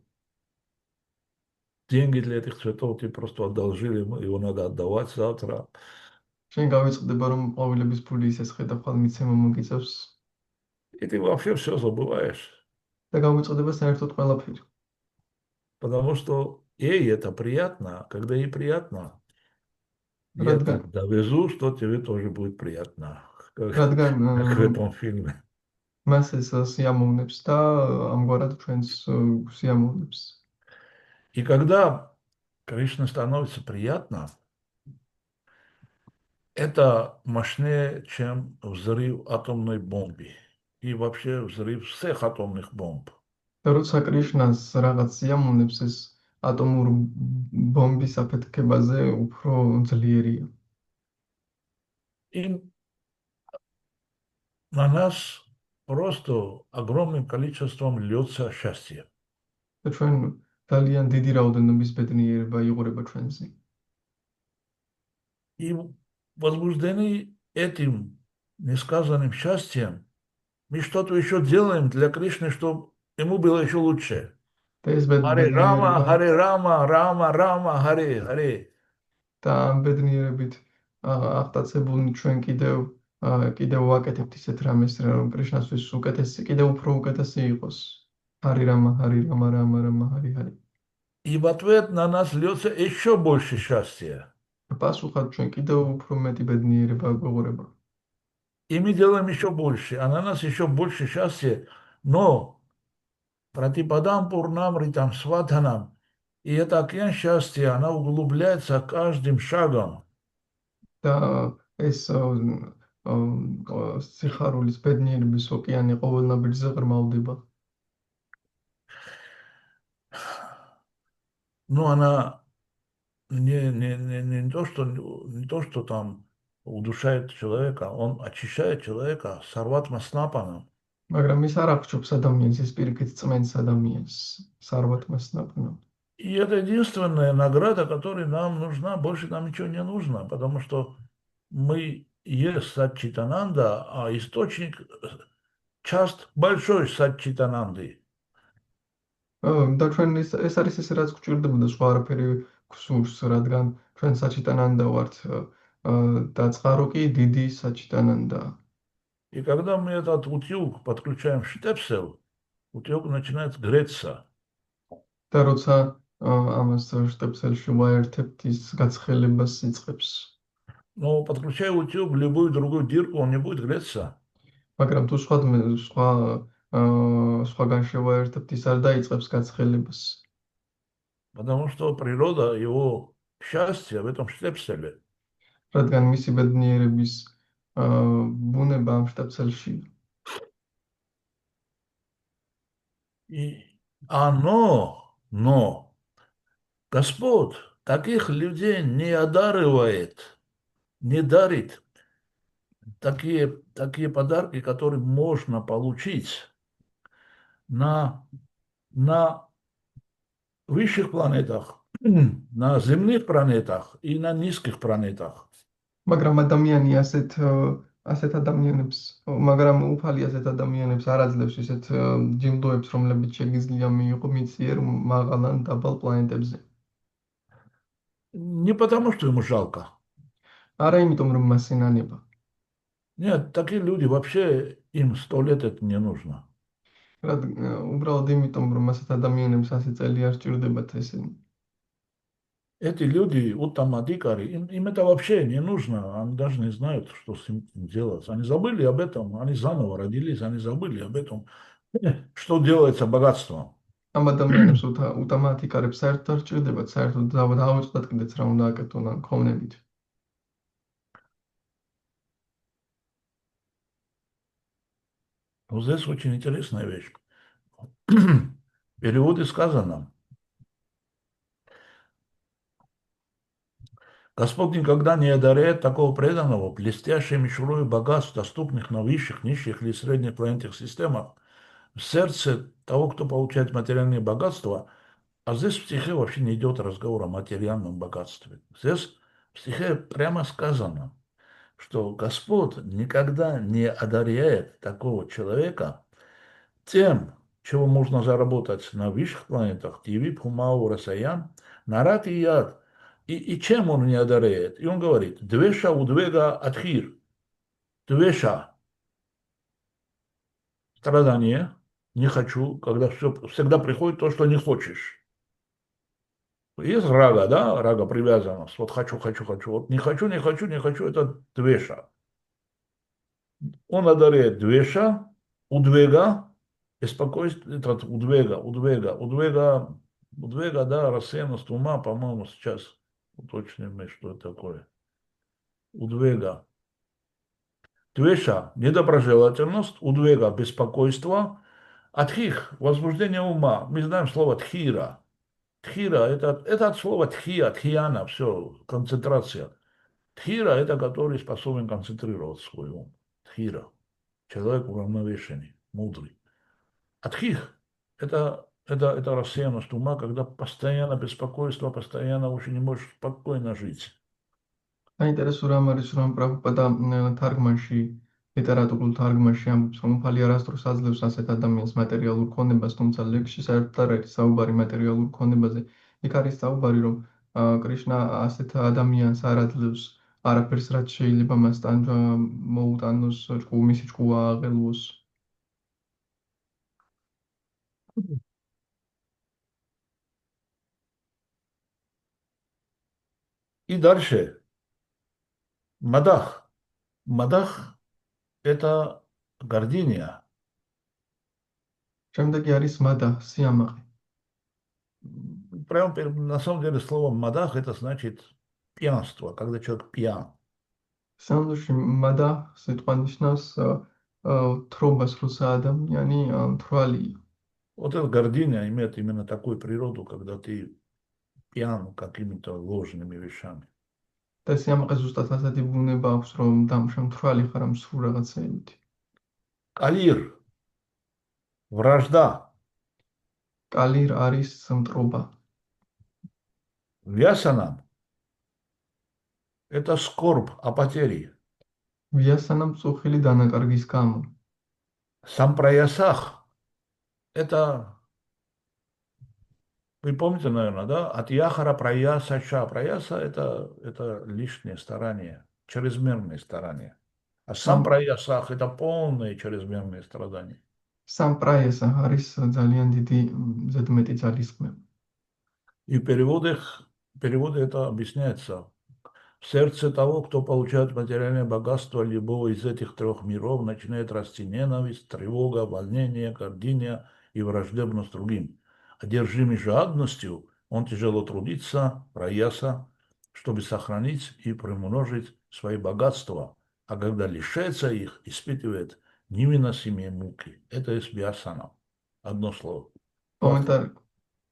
деньги для этих цветов тебе просто одолжили, его надо отдавать завтра. შენ გავიწყდება რომ ყვავილების ფული ისე ხედავ ხალმიცემა მოგიწევს И ты вообще все забываешь. და გავიწყდება საერთოდ ყველაფერი. Потому что ей это приятно, а когда ей приятно, я რადგან так довезу, что тебе тоже будет приятно. რადგან Как в этом фильме. მას ეს სიამოვნებს და ამგვარად ჩვენს სიამოვნებს. И когда Кришне становится приятно, это мощнее, чем взрыв атомной бомбы. И вообще взрыв всех атомных бомб. და როცა კრიშნას რაღაც სიამოვნებს, ეს ატომურ ბომბის აფეთქებაზე უფრო ძლიერია. И на нас просто огромным количеством льется счастье. და ჩვენ ძალიან დიდი რაოდენობის ბედნიერება იღურება ჩვენზე. И возбуждены этим несказанным счастьем, мы что-то еще делаем для Кришны, чтобы ему было еще лучше. და ეს Рама, ბედნიერება Харе Рама, Рама, Рама, Харе, Харе. და ამ ბედნიერებით აღტაცებულნი ჩვენ კიდევ ვაკეთებთ ისეთ რამეს, რომ კრიშნასთვის უკეთესი, კიდევ უფრო უკეთესი იყოს. ჰარი რამა, ჰარი რამა, რამა რამა, ჰარი ჰარი. И в ответ на нас льется еще больше счастья. პასუხად ჩვენ კიდევ უფრო მეტი ბედნიერება გვეღურება. И мы делаем еще больше, а на нас еще больше счастья. Но Пратипадам Пурнамритам Сватанам, и это океан счастья, она углубляется каждым шагом. და ეს სიხარულის ბედნიერების ოკეანე ყოველ ნაბიჯზე ღრმავდება. Но она не то, что там удушает человека, он очищает человека сарватма снапаном. მაგრამ ის არ აღчоп ადამიანს, ის პირიქით წმენს ადამიანს, სარვათმას ნაპნო. И это единственная награда, которая нам нужна, больше нам ничего не нужно, потому что мы есть Саччитананда, а источник часть большой Саччитананды. და ჩვენ ეს არის ეს რაც გვჭირდებოდა, სხვა არაფერი გვსურს, რადგან ჩვენ საჩიტანანდა ვართ და წყარო კი დიდი საჩიტანანდა. И когда мы этот утюг подключаем в штепсел, утюг начинает греться. და როცა ამას შტეპსელში ვაერთებთ, ის გაცხელებას იწყებს. Но подключая утюг в любую другую дырку, он не будет греться. მაგრამ თუ სხვაგან შევაერთებთ, ის არ დაიწყებს გაცხელებას. Потому что природа его счастья в этом штепселе. რადგან მისი ბედნიერების ბუნება ამ შტეპსელშია. И но Господь таких людей не одаривает, не дарит такие подарки, которые можно получить на высших планетах, на земных планетах и на низких планетах. მაგრამ ადამიანი ასეთ ადამიანებს, მაგრამ უფალი ასეთ ადამიანებს არ აძლევს ისეთ ჯილდოებს, რომლებიც შეგიძლია მიიღო მიწიერ მაღალ ან დაბალ პლანეტებზე. Не потому, что ему жалко. არა იმიტომ, რომ მას ინანება. Нет, такие люди вообще им 100 лет это не нужно. უბრალოდ იმიტომ, რომ ასეთ ადამიანებს 100 წელი არ სჭირდებათ ესენი. Эти люди от Тамадикари, им это вообще не нужно, они даже не знают, что с ним делать. Они забыли об этом, они заново родились, они забыли об этом, что делается богатством. ამ ადამიანებს უტამათ იკარებს საერთოდ არ სჭირდებათ, საერთოდ დავიწყდათ კიდეც რა უნდა აკეთონ ან ქოვნებით. Вот здесь очень интересная вещь. В переводе сказано, Господь никогда не одаряет такого преданного блестящей мишурой богатств, доступных на высших, низших или средних планетных системах, в сердце того, кто получает материальные богатства. А здесь в стихе вообще не идет разговор о материальном богатстве. Здесь в стихе прямо сказано, что Господь никогда не одаряет такого человека тем, чего можно заработать на высших планетах, Тиви, Пхумау, Расаян, Нарат и Яд. И чем он не одаряет? И он говорит, Двеша удвега адхир. Двеша. Страдание. Не хочу, когда всегда приходит то, что не хочешь. Есть рага, да, рага привязанность. Вот хочу, хочу, хочу. Вот не хочу, не хочу, не хочу, это двеша. Он одаряет двеша, удвега, беспокойство, этот удвега, да, рассеянность ума, по-моему, сейчас уточним, что это такое. Удвега. Двеша, недоброжелательность, удвега, беспокойство, атхих, возбуждение ума. Мы знаем слово тхира. Тхира это от слова тхия, тхияна, все, концентрация. Тхира это который способен концентрировать свой ум. Тхира. Человек уравновешенный, мудрый. А тхих это рассеянность ума, когда постоянно беспокойство, постоянно уже не можешь спокойно жить. საინტერესო რამ არის, რომ პრაბჰუპადა თარგმანში, ლიტერატურულ თარგმანში ამბობს, რომ უფალი არასდროს აძლევს ასეთ ადამიანს მატერიალურ ქონებას, თუმცა ლექსში საერთოდ არ არის საუბარი მატერიალურ ქონებაზე. იქ არის საუბარი, რომ კრიშნა ასეთ ადამიანს არ აძლევს არაფერს, რაც შეიძლება მასთან მოუტანოს, მისი ჭკუა აღელვოს. И дальше. Мадах. Мадах это гордыня. შემდეგი არის მადა, სიამაყე. Прямо на самом деле слово мадах это значит пьянство, когда человек пьян. სამდოში მადა სიტყვა ნიშნავს თრობას, როცა ადამიანი მთვრალია. Вот эта гордыня имеет именно такую природу, когда ты пьян какими-то ложными вещами. და სიამაყე ზუსტად ასეთი ბუნება აქვს, რომ შემთხვალი ხარ ამ სრულ რაღაცეებით. Калир. Вражда. კალირ არის მტრობა. Вьясанам. Это скорбь о потере. ვიასანა მწუხილი დანაკარგის გამო. Сампраясах. Это, вы помните, наверное, да? От яхара праяса ша. Праяса это лишнее старание, чрезмерное старание. А сампраясах это полное чрезмерное страдание. სამპრაესა არის ძალიან დიდი ზედმეტი ძალისხმევა. И в переводе это объясняется. В сердце того, кто получает материальное богатство любого из этих трех миров, начинает расти ненависть, тревога, волнение, гордыня и враждебность другим. Одержимый жадностью, он тяжело трудится, прояса, чтобы сохранить и примножить свои богатства, а когда лишается их, испытывает невыносимые муки. Это из Вьясана. Одно слово.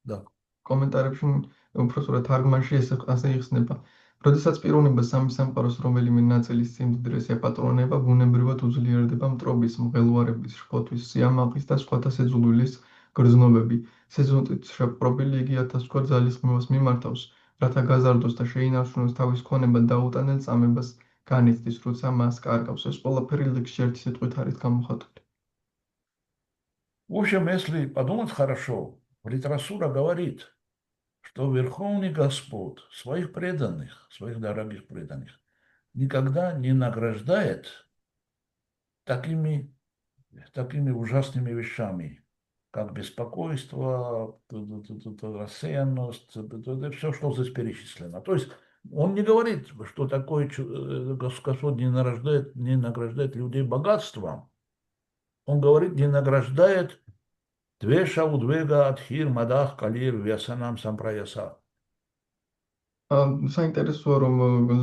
Да. კომენტარებში უпроსტად თარგმანში ასე იხსნება. როდესაც პიროვნება სამი სამყაროს რომელიმე ნაწილის სიმდიდრეს ეპატრონება, ბუნებრივად უძლიერდება მტრობის, მღელვარების, შფოთვის, სიამაყის და სხვათა სიძულვილის გრძნობები. სეზონტით შეპყრობილი იგი ათასგვარ ძალისხმევას მიმართავს, რათა გაზარდოს და შეინარჩუნოს თავის ქონება დაუტანელ წამებას განიცდის, როცა მას კარგავს. ეს ყველაფერი ლექსში ერთი სიტყვით არის გამოხატული. В общем, если подумать хорошо, литература говорит, что Верховный Господь своих преданных, своих дорогих преданных, никогда не награждает такими ужасными вещами, как беспокойство, рассеянность, это все, что здесь перечислено. То есть он не говорит, что такое Господь не награждает людей богатством. Он говорит, не награждает двеша удвега адхир мадах калир вясанам сампраяса. საინტერესოა რომ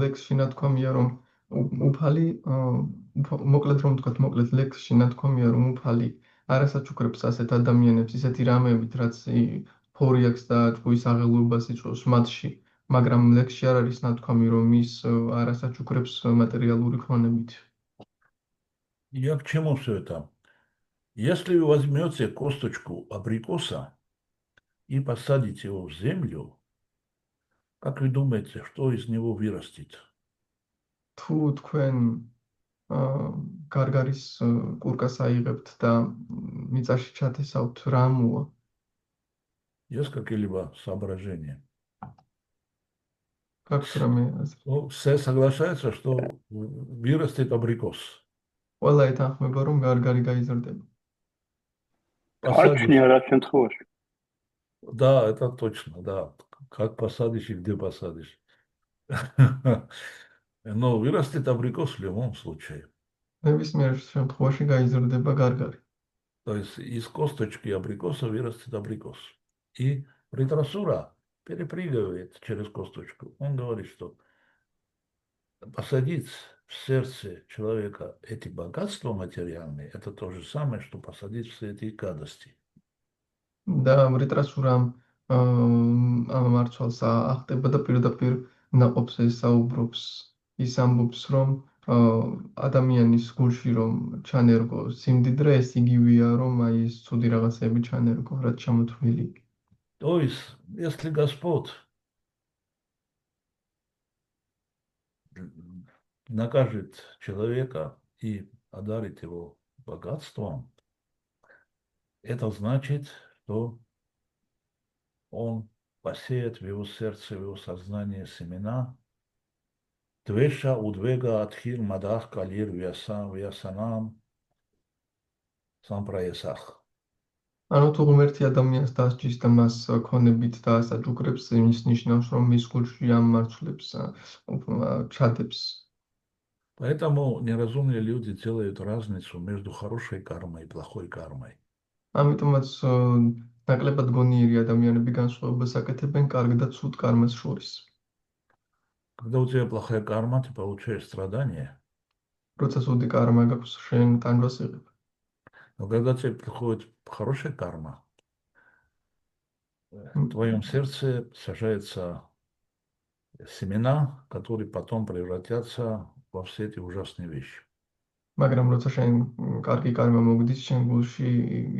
ლექსში ნათქვამია რომ უფალი მოკლედ რომ ვთქვათ მოკლედ ლექსში ნათქვამია რომ უფალი არასაჩუქრებს ასეთ ადამიანებს ისეთი რამებით რაც ფორი აქვს და ტყუის აღელვებას იწვევს მათში მაგრამ ლექსში არ არის ნათქვამი რომ ის არასაჩუქრებს მატერიალური ქონებით Я к чему все это? Если вы возьмете косточку абрикоса и посадите его в землю, как вы думаете, что из него вырастет? თუ თქვენ გარგარის კურკას აიღებთ და მიწაში ჩათესავთ რა მოვა Есть какие-либо соображения? გაქვთ რამე Ну, все соглашаются, что вырастет абрикос. ყველა ეთანხმება რომ გარგარი გაიზრდება Посадишь. Арчни, раз შემთხვევაში. Да, это точно, да. Как посадишь и где посадишь. Но вырастет абрикос в любом случае. ნებისმიერ შემთხვევაში გაიზრდება გარგარი. То есть из косточки абрикоса вырастет абрикос. И Притрасура перепрыгивает через косточку. Он говорит, что посадить в сердце человека эти богатства материальные, это то же самое, что посадить все эти гадости. და რიტრასურამ ამ მარცვალს ახტება და პირდაპირ ნაყოფს ესაუბრობს. ის ამბობს, რომ ადამიანის გულში რომ ჩანერგო სიმდიდრე, ეს იგივეა, რომ აი ეს ცუდი რაღაცები ჩანერგო, რაც ჩამოთვლილი. То есть, если Господь накажет человека и одарит его богатством, это значит, что он посеет в его сердце, в его сознании семена Твеша удвега адхир мадах калир вясанам сампраесах. ანუ თუ ღმერთი ადამიანს დასჯის და მას ქონებით და ასაჯუქრებს, იმის ნიშნავს, რომ მის გულში ამ მარცვლებს ჩადებს. Поэтому неразумные люди делают разницу между хорошей кармой и плохой кармой. ამიტომაც ნაკლებად გონიერი ადამიანები განსხვავებას აკეთებენ კარგ და ცუდ კარმას შორის. Когда у тебя плохая карма, ты получаешь страдания. როცა ცუდი კარმა გაქვს, შენ ტანჯვას იღებ. Но когда тебе приходит хорошая карма, в твоем сердце сажаются семена, которые потом превратятся во все эти ужасные вещи. მაგრამ როცა შენ კარგი კარმა მოგდის, შენ გულში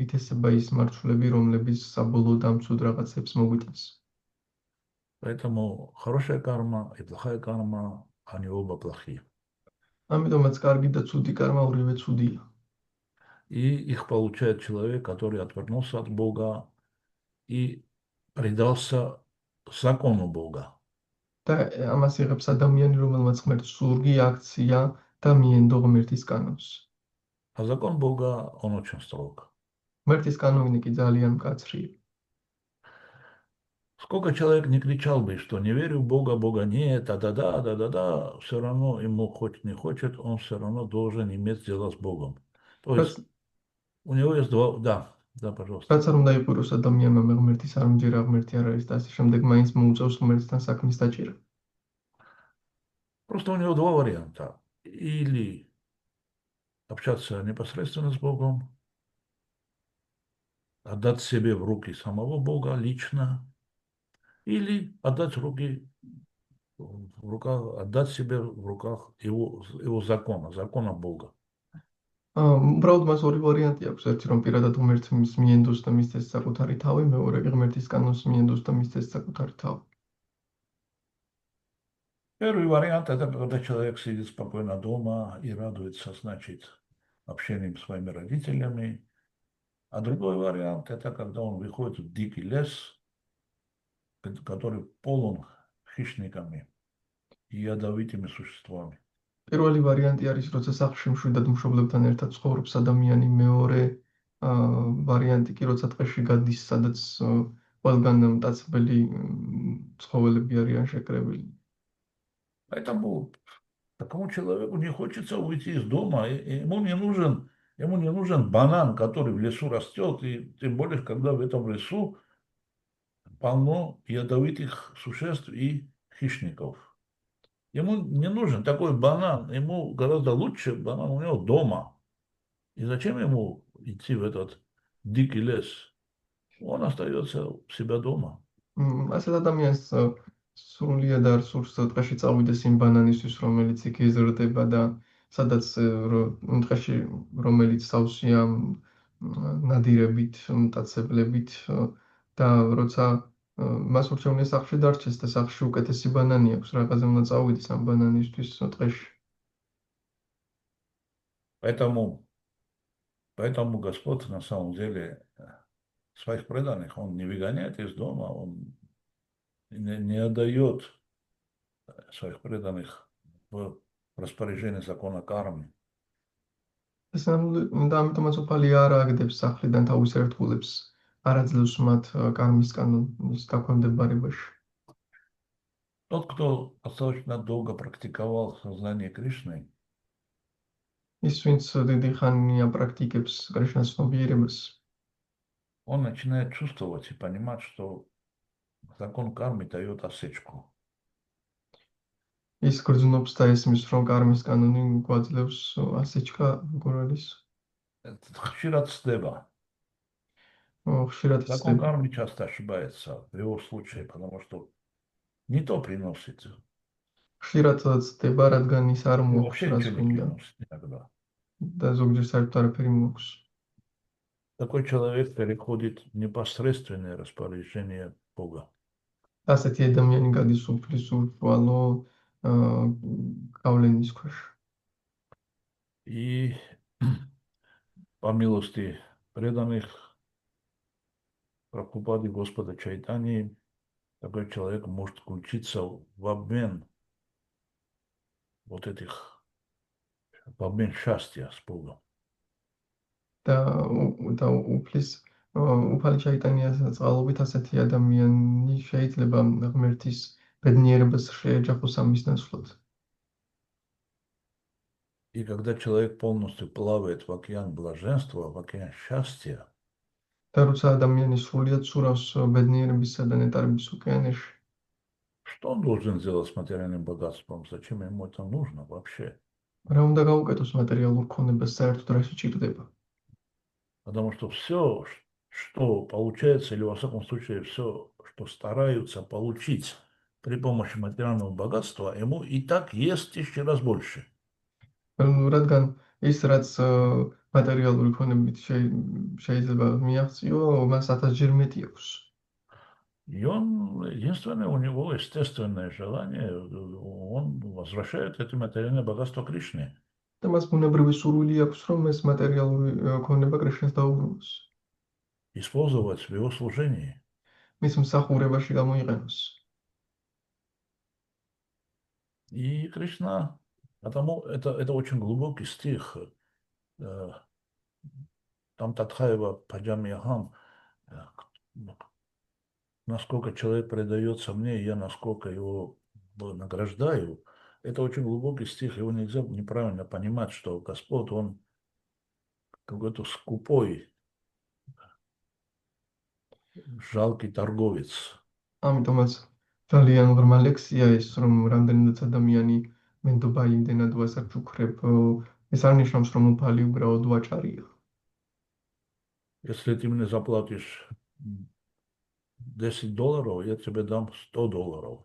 ითესება ის მარცვლები, რომლებიც საბოლოოდ ამ ცუდ რაღაცებს მოგვიტანს. Поэтому хорошая карма и плохая карма, они оба плохие. ამიტომაც კარგი და ცუდი კარმა ორივე ცუდია. И их получает человек, который отвернулся от Бога и предался закону Бога. და ამას იღებს ადამიანი, რომელმაც ღმერთს სურგი აქცია და მიენდო ღმერთის კანონს. А закон Бога, он очень строг. ღმერთის კანონი კი ძალიან მკაცრია. Сколько человек не кричал бы, что не верю в Бога, Бога нет, да, все равно ему хоть не хочет, он все равно должен иметь дело с Богом. То есть у него есть два... Да, пожалуйста. რაც არ უნდა იყუროს ადამიანმა მე ღმერთის არ მჯერა, ღმერთი არ არის და ასე შემდეგ მაინც მოუწევს ღმერთთან საქმის დაჭირა. Просто у него два варианта. Или общаться непосредственно с Богом, отдать себе в руки самого Бога лично, или отдать отдать себе в руках его закона Бога. უბრალოდ მას ორი ვარიანტი აქვს. ერთი რომ პირადად ღმერთს მიენდოს და მისცეს საკუთარი თავი, მეორე კი ღმერთის კანონს მიენდოს და მისცეს საკუთარი თავი. Первый вариант – это когда человек сидит спокойно дома и радуется, значит, общением с своими родителями. А другой вариант – это когда он выходит в дикий лес, который полон хищниками и ядовитыми ვარიანტი კი როცა ტყეში გადის, სადაც ყველგან მტაცებელი ცხოველები არიან შეკრებილი. Поэтому такому человеку не хочется уйти из дома. Ему не нужен банан, который в лесу растет, и тем более, когда в этом лесу полно ядовитых существ и хищников. Ему не нужен такой банан, ему гораздо лучше банан у него дома. И зачем ему идти в этот дикий лес? Он остается у себя дома. ასეთ ადამიანს სრულიად არ სურს ტყეში წავიდეს იმ ბანანისთვის, რომელიც იქ იზრდება და სადაც ტყეში, რომელიც სავსეა ნადირებით, მტაცებლებით და როცა მას ურჩევნია სახლში დარჩეს და სახლში უკეთესი ბანანი აქვს, რაღაცა უნდა წავიდეს ამ ბანანისთვის ტყეში. Поэтому, поэтому Господь на самом деле своих преданных, он не выгоняет из дома, он не отдает своих преданных в распоряжение закона кармы. ეს და ამიტომაც უფალი არ აგდებს სახლიდან თავის ერთგულებს, არ აძლევს მათ კარმის კანონის დაქვემდებარებაში. Тот, кто достаточно долго практиковал сознание Кришны, ის, ვინც დიდი ხანია პრაქტიკებს კრიშნას ცნობიერებას, он начинает чувствовать и понимать, что закон кармы дает осечку. ის გრძნობს და ესმის, რომ კარმის კანონი გვაძლევს ასეჩკა როგორ არის, Это хшират цдеба. ხშირად Закон ცდება. кармы часто ошибается в его случае, потому что не то приносит. ხშირად ცდება, რადგან ის არ И მოაქვს, вообще რას ничего не გვინდა приносит иногда. და ზოგჯერ საერთოდ არაფერი მოაქვს. Такой человек переходит в непосредственное распоряжение Бога. ასეთი ადამიანი გადის უფლის ურთვალო გავლენის ქვეშ. И по милости преданных Прабхупады Господа Чайтани, такой человек может включиться в обмен вот этих, в обмен счастья с Богом. და და უფლის უფალი ჩაიტანიას წყალობით ასეთი ადამიანი შეიძლება ღმერთის ბედნიერებას შეეჯახოს ამის ნაცვლად. И когда человек полностью плавает в океан блаженства, в океан счастья, და როცა ადამიანი სრულიად ცურავს ბედნიერებისა და ნეტარების ოკეანეში, что он должен сделать с материальным богатством? Зачем ему это нужно вообще? რა უნდა გაუკეთოს მატერიალურ ქონებას საერთოდ რა შეჭირდება? Потому что все, что получается, или во всяком случае все, что стараются получить при помощи материального богатства, ему и так есть 1000 раз больше. რადგან ის რაც მატერიალური ქონებით შეიძლება მიაღწიო, მას 1000-ჯერ მეტი აქვს. И он, единственное, у него естественное желание, он возвращает это материальное богатство Кришне. და მას ბუნებრივი სურვილი აქვს, რომ ეს მატერიალური ქონება კრიშნას დაუბრუნოს. Использовать в его служении. მის მსახურებაში გამოიყენოს. И Кришна, потому это очень глубокий стих. Там Татхаева Паджамьяхам, насколько человек предается мне, я насколько его награждаю. Это очень глубокий стих, его нельзя неправильно понимать, что Господь, он какой-то скупой, жалкий торговец. ამიტომაც ძალიან ღრმა ლექსია ის, რომ რამდენადაც ადამიანი მენდობა იმდენად უასარჩუქრებ, ეს არ ნიშნავს, რომ უფალი უბრალოდ ვაჭარია. Если ты мне заплатишь $10, я тебе дам $100.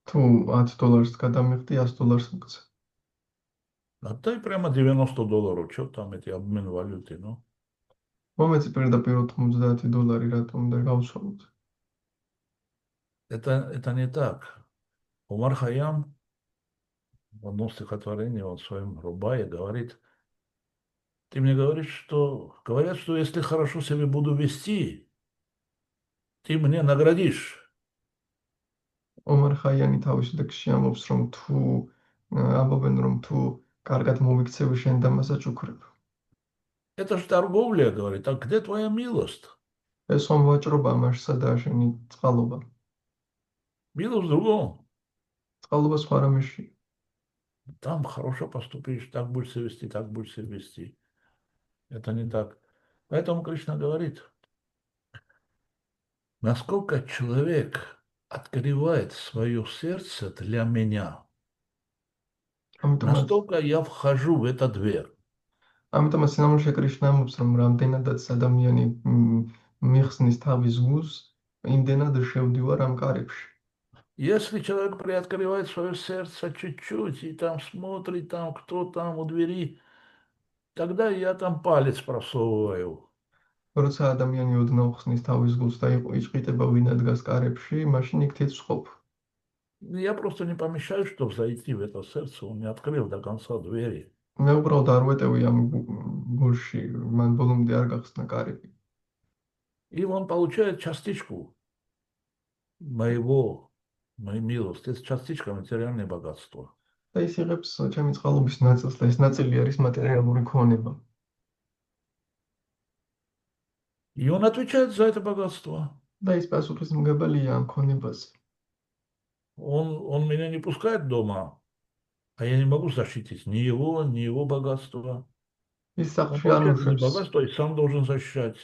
თუ $10 გადამიღდი, $100 მოგცე. Отдай прямо $90, что там эти обмен валюты, ну? მომეცი პირდაპირ $90, რატომ და გავცვალოთ. Это не так. Умар Хайям в одном стихотворении, он в своем Рубае говорит, ты мне говоришь, что говорят, что если хорошо себя буду вести, ты мне наградишь. ომარ ხაიანი თავის ლექსში ამბობს, რომ ამბობენ, რომ თუ კარგად მოვიქცევი, შენ და მასაჩუქრებ. Это ж торговля, говорит. А где твоя милость? ეს ხომ ვაჭრობა ამაშსა და შენი წყალობა. Милость в другом. წყალობა სხვა რამეში. Там хорошо поступишь, так будешь себя вести, так будешь себя вести. Это не так. Поэтому Кришна говорит, насколько человек открывает свое сердце для меня, ამიტომაც настолько я вхожу в эту дверь. ამიტომაც სინამდვილეში კრიშნა ამბობს, რომ რამდენადაც ადამიანი მიხსნის თავის გულს, იმდენად შევდივარ ამ კარებში. Если человек приоткрывает свое сердце чуть-чуть и там смотрит, там кто там у двери, тогда я там палец просовываю. როცა ადამიანი ოდნავ ხსნის თავის გულს და იჭყიტება ვინა დგას კარებში, მაშინ იქ თეცხოვ. Я просто не помешаю, чтобы зайти в это сердце, он не открыл до конца двери. მე უბრალოდ არ ვეტევი ამ გულში, მან ბოლომდე არ გახსნა კარები. И он получает частичку моей милости. Это частичка материальное богатство. და ის იღებს ჩემი წყალობის ნაწილს და ეს ნაწილი არის მატერიალური ქონება. И он отвечает за это богатство. და ის პასუხისმგებელია ამ ქონებაზე. Он меня не пускает дома, а я не могу защитить ни его богатство. ის Он სახლში არ получает не მუშებს. богатство и сам должен защищать.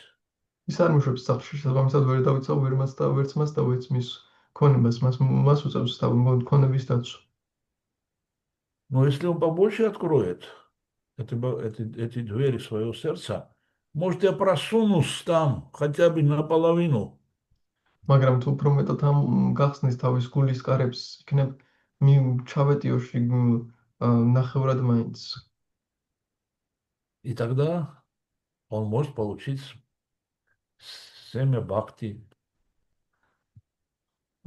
ის არ მუშებს სახლში, შესაბამისად ვერ დავიცავ ვერც მას და ვერც მის ქონებას, მას უწევს ქონების დაცვა. Но если он побольше откроет эти двери своего сердца, может, я просунусь там хотя бы наполовину. მაგრამ თუ უფრო მეტად ამ გახსნის თავის გულის კარებს, იქნებ ჩავეტიოში ნახევრად მაინც. И тогда он может получить семя бхакти.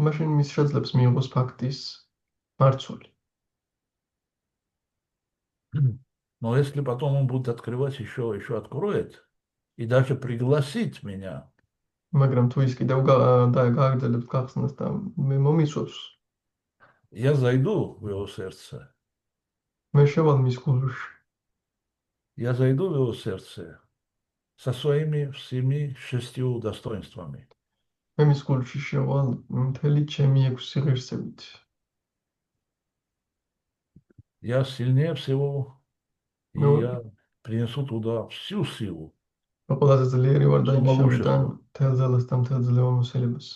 მაშინ მის შეძლებს მიიღოს ფაქტის მარცვალი. Но если потом он будет открывать еще откроет, и даже пригласить меня, მაგრამ თუ ის კიდევ გააგრძელებს გახსნას და მე მომისვებს, я зайду в его сердце. მე შევალ მის გულში. Я зайду в его сердце со своими всеми 6 достоинствами. მე მის გულში შევალ მთელი ჩემი 6 ღირსებით. Я сильнее всего, и Ну, я принесу туда всю силу. მე ყველაზე ძლიერი ვარ და Что იქ могу შევიტან сейчас? მთელ ძალას და მთელ ძლევამოსილებას.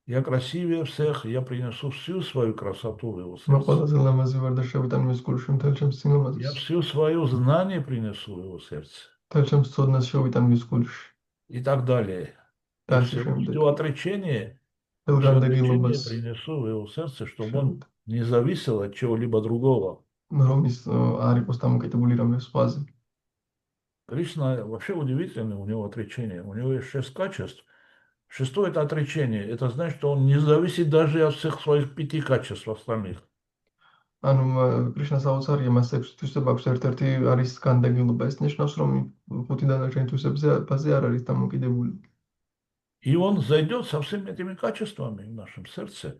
Я красивее всех, я принесу всю свою красоту в его მე сердце. ყველაზე ლამაზი ვარ და შევიტან მის გულში მთელ ჩემს Я სილამაზეს. всю свое знание принесу в его сердце. მთელ ჩემს ცოდნას შევიტან мის გულში. И так далее. და И ასე შემდეგ. все отречение მთელ все განდეგილობას отречение принесу в его сердце, чтобы он შევიტან. не зависел от чего-либо другого. რომ ის არ იყოს დამოკიდებული რამე სხვაზე. Кришна вообще удивительный, у него отречение. У него есть 6 качеств. Шестое – это отречение. Это значит, что он не зависит даже от всех своих 5 качеств остальных. ანუ კრიშნას აუცარია მას 6 თვისება აქვს, ერთ-ერთი არის განდეგილობა. ეს ნიშნავს, რომ 5 დანარჩენი თვისებაზე არ არის დამოკიდებული. И он зайдет со всеми этими качествами в нашем сердце.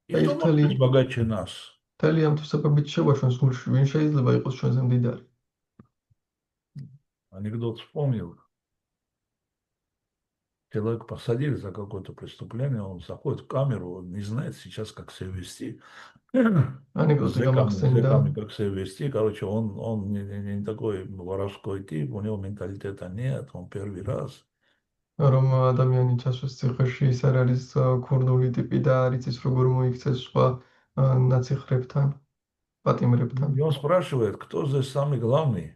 И Да и кто в может Италии- быть богаче нас? მთელი ამ თვისებებით შევაშვენს გულში, ვინ შეიძლება იყოს ჩვენზე მდიდარი. Анекдот вспомнил. Человека посадили за какое-то преступление, он заходит в камеру, он не знает сейчас, как себя вести. Анекдоты გამახსენდა. Зэками, как себя вести. Короче, он не такой воровской тип, у него менталитета нет, он первый раз. რომ ადამიანი ჩასვეს ციხეში, ის არ არის ქურდული ტიპი და არ იცის როგორ მოიქცეს სხვა ნაციხრებთან, პატიმრებთან. И он спрашивает, кто здесь самый главный?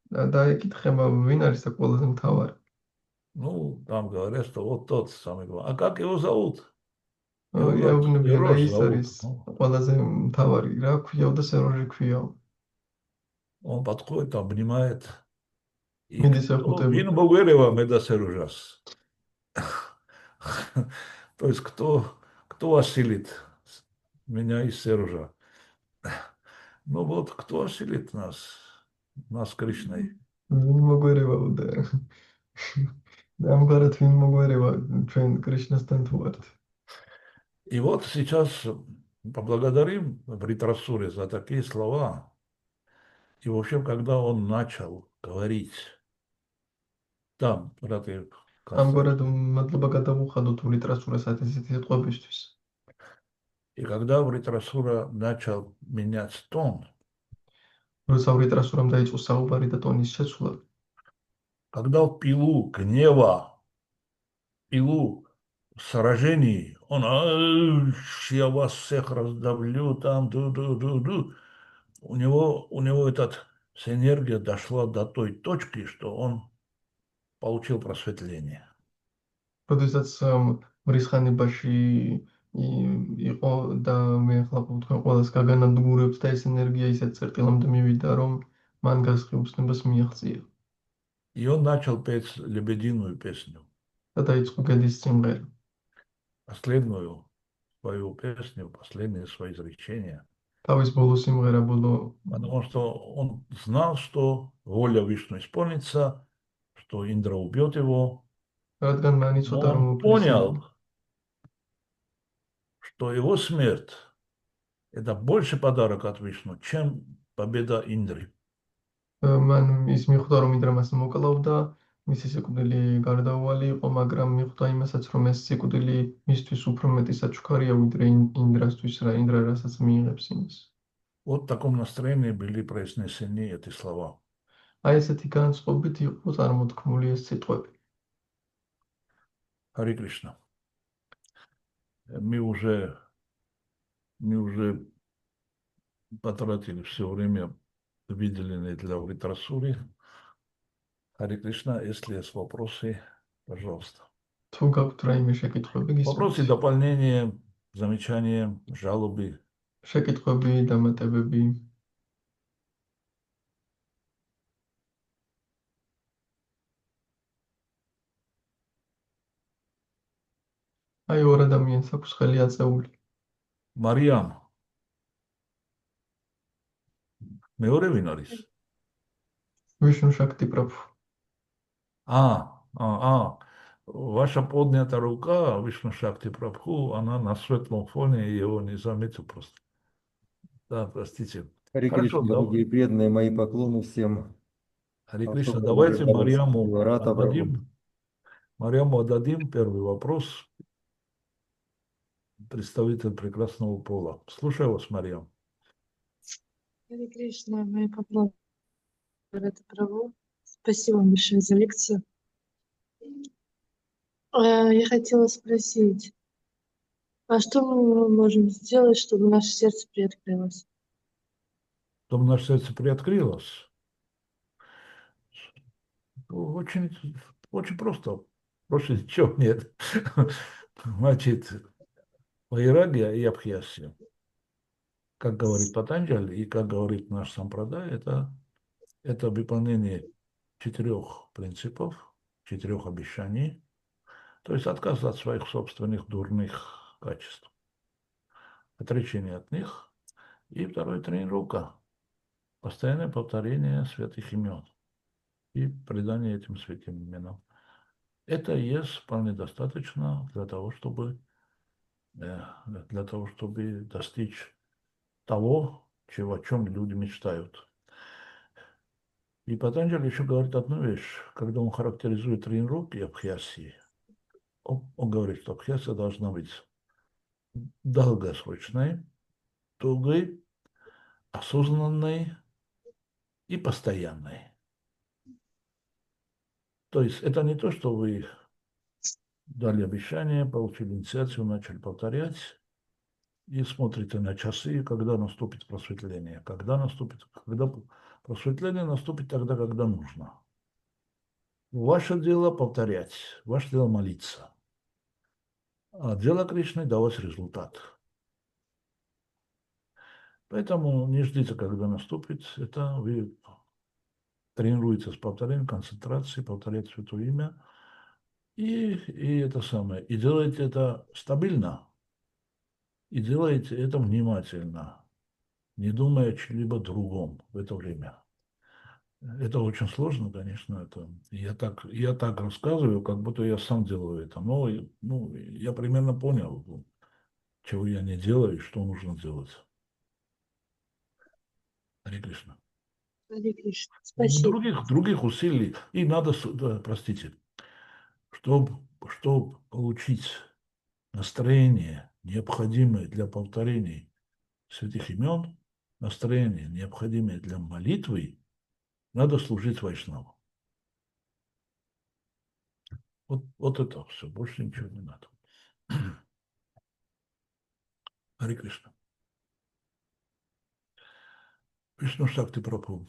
და ეკითხება, ვინ არის და ყველაზე მთავარი. Ну, там говорят, что вот тот самый главный. А как его зовут? ეუბნებიან და Серож ის зовут. არის ყველაზე მთავარი. რა ქვიაო და სეროჟი ქვიაო. Он подходит, обнимает. И მიდის кто ეხუტება. вин მოგერევა მე და სეროჟას. То есть кто осилит меня и Сережа? Ну вот, кто осилит нас Кришной? ვინ მოგვერევაო და და ამგვარად ვინ მოგვერევა ჩვენ კრიშნასთან თუ ვართ. И вот сейчас поблагодарим Вритрасуре за такие слова. И вообще, когда он начал говорить Да, браты, ამგვარად მადლობა გადავუხადოთ ლიტერატურასაც ესეთი სიტყვებისთვის. и когда литература начал менять тон, როცა ლიტერატურამ დაიწყო საუბარი და ტონის შეცვლა, когда в пилу гнева, пилу сражений, он, я вас всех раздавлю, там, ду. У него эта энергия дошла до той точки, что он получил просветление. როდესაც მრისხანებაში იყო და მე ახლა თქვენ ყველას გაგანადგურებს და ეს ენერგია ისეთ წერტილამდე მივიდა, რომ მან გასხიუსნებას მიაღწია И он начал петь лебединую песню, და დაიწყო გედის სიმღერა. последнюю свою песню, последнее свое изречение. თავის ბოლო სიმღერა, ბოლო Потому что он знал, что воля Вишну исполнится, что Индра убьет его, რადგან მან но იცოდა, რომ он понял, что его смерть – это больше подарок от Вишну, чем победа Индры. მან ის მიხვდა, რომ ინდრა მას მოკლავდა, მისი სიკვდილი გარდაუვალი იყო, მაგრამ მიხვდა იმასაც, რომ ეს სიკვდილი მისთვის უფრო მეტი საჩუქარია, ვიდრე ინდრასთვის, ინდრა რასაც მიიღებს იმას. Вот в таком настроении были произнесены эти слова. აი ესეთი განწყობით იყო წარმოთქმული ეს სიტყვები. Хари Кришна. Мы уже потратили все время, выделенное для литературы. Хари Кришна, если есть вопросы, пожалуйста. თუ გაქვთ რაიმე შეკითხვები, Вопросы, გისმენთ. дополнения, замечания, жалобы. შეკითხვები, დამატებები. აი ორ ადამიანს აქვს ხელი აწეული. Мариам. მეორე ვინ არის? ვიშნუ შაქტი პრაბჰუ. Ваша поднятая рука, Вишну Шакти Прабху, она на светлом фоне, его не заметил просто. Да, простите. Харе Хорошо, Кришна, дорогие преданные, мои поклоны всем. Харе Кришна, Особая давайте благодарность Марьяму Виварата отдадим. Марьяму отдадим первый вопрос. Представитель прекрасного пола. Слушаю вас, Марьям. Харе Кришна, мои поклоны. Это право. Спасибо вам большое за лекцию. Я хотела спросить, а что мы можем сделать, чтобы наше сердце приоткрылось? Чтобы наше сердце приоткрылось. Очень, очень просто. Больше ничего нет. Значит, вайрагья и абхьясия. Как говорит Патанджали и как говорит наш Сампрадай, это выполнение 4 принципов, 4 обещаний, то есть отказ от своих собственных дурных качеств, отречение от них, и второй тренировка, постоянное повторение святых имен и предание этим святым именам. Это и есть вполне достаточно для того, чтобы достичь того, о чем люди мечтают. И Патанджали еще говорит одну вещь, когда он характеризует тренировки абхьясии, он говорит, что абхьясия должна быть долгосрочной, долгой, осознанной и постоянной. То есть это не то, что вы дали обещание, получили инициацию, начали повторять и смотрите на часы, когда наступит просветление. Когда просветление наступит тогда, когда нужно. Ваше дело повторять, ваше дело молиться. А дело Кришны давать результат. Поэтому не ждите, когда наступит. Это вы тренируетесь с повторением, концентрацией, повторять Святое Имя. И это самое. И делаете это стабильно. И делаете это внимательно, не думая о чем-либо другом в это время. Это очень сложно, конечно. Я так рассказываю, как будто я сам делаю это. Но я примерно понял, чего я не делаю и что нужно делать. Харе Кришна. Харе Кришна. Спасибо. Других усилий. И надо, да, простите, чтобы получить настроение, необходимое для повторений святых имен, настроение, необходимое для молитвы, надо служить Вайшнаву. Вот это все, больше ничего не надо. Харе Кришна. Вишну Шакти Прабху.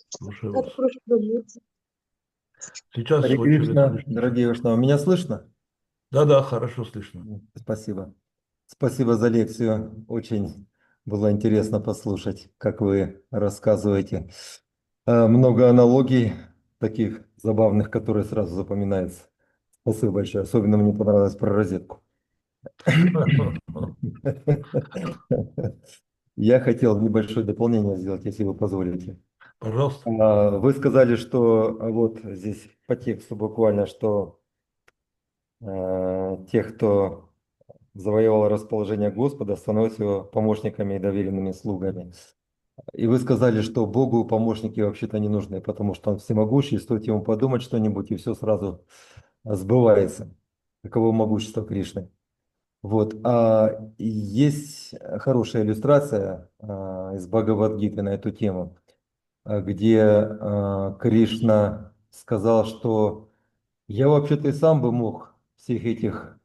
Слушаю вас. Как прошлый год. Сейчас Харе очередь Кришна, Вишну дорогие Шакти. Вайшнавы, меня слышно? Да, хорошо слышно. Спасибо. Спасибо за лекцию. Очень было интересно послушать, как вы рассказываете. Много аналогий таких забавных, которые сразу запоминаются. Спасибо большое. Особенно мне понравилось про розетку. Я хотел небольшое дополнение сделать, если вы позволите. Пожалуйста. Вы сказали, что вот здесь по тексту буквально, что тех, кто завоевал расположение Господа, становятся его помощниками и доверенными слугами. И вы сказали, что Богу помощники вообще-то не нужны, потому что Он всемогущий, стоит ему подумать что-нибудь, и все сразу сбывается. Таково могущество Кришны. Вот. А есть хорошая иллюстрация из Бхагавад-гиты на эту тему, где Кришна сказал, что я вообще-то и сам бы мог всех этих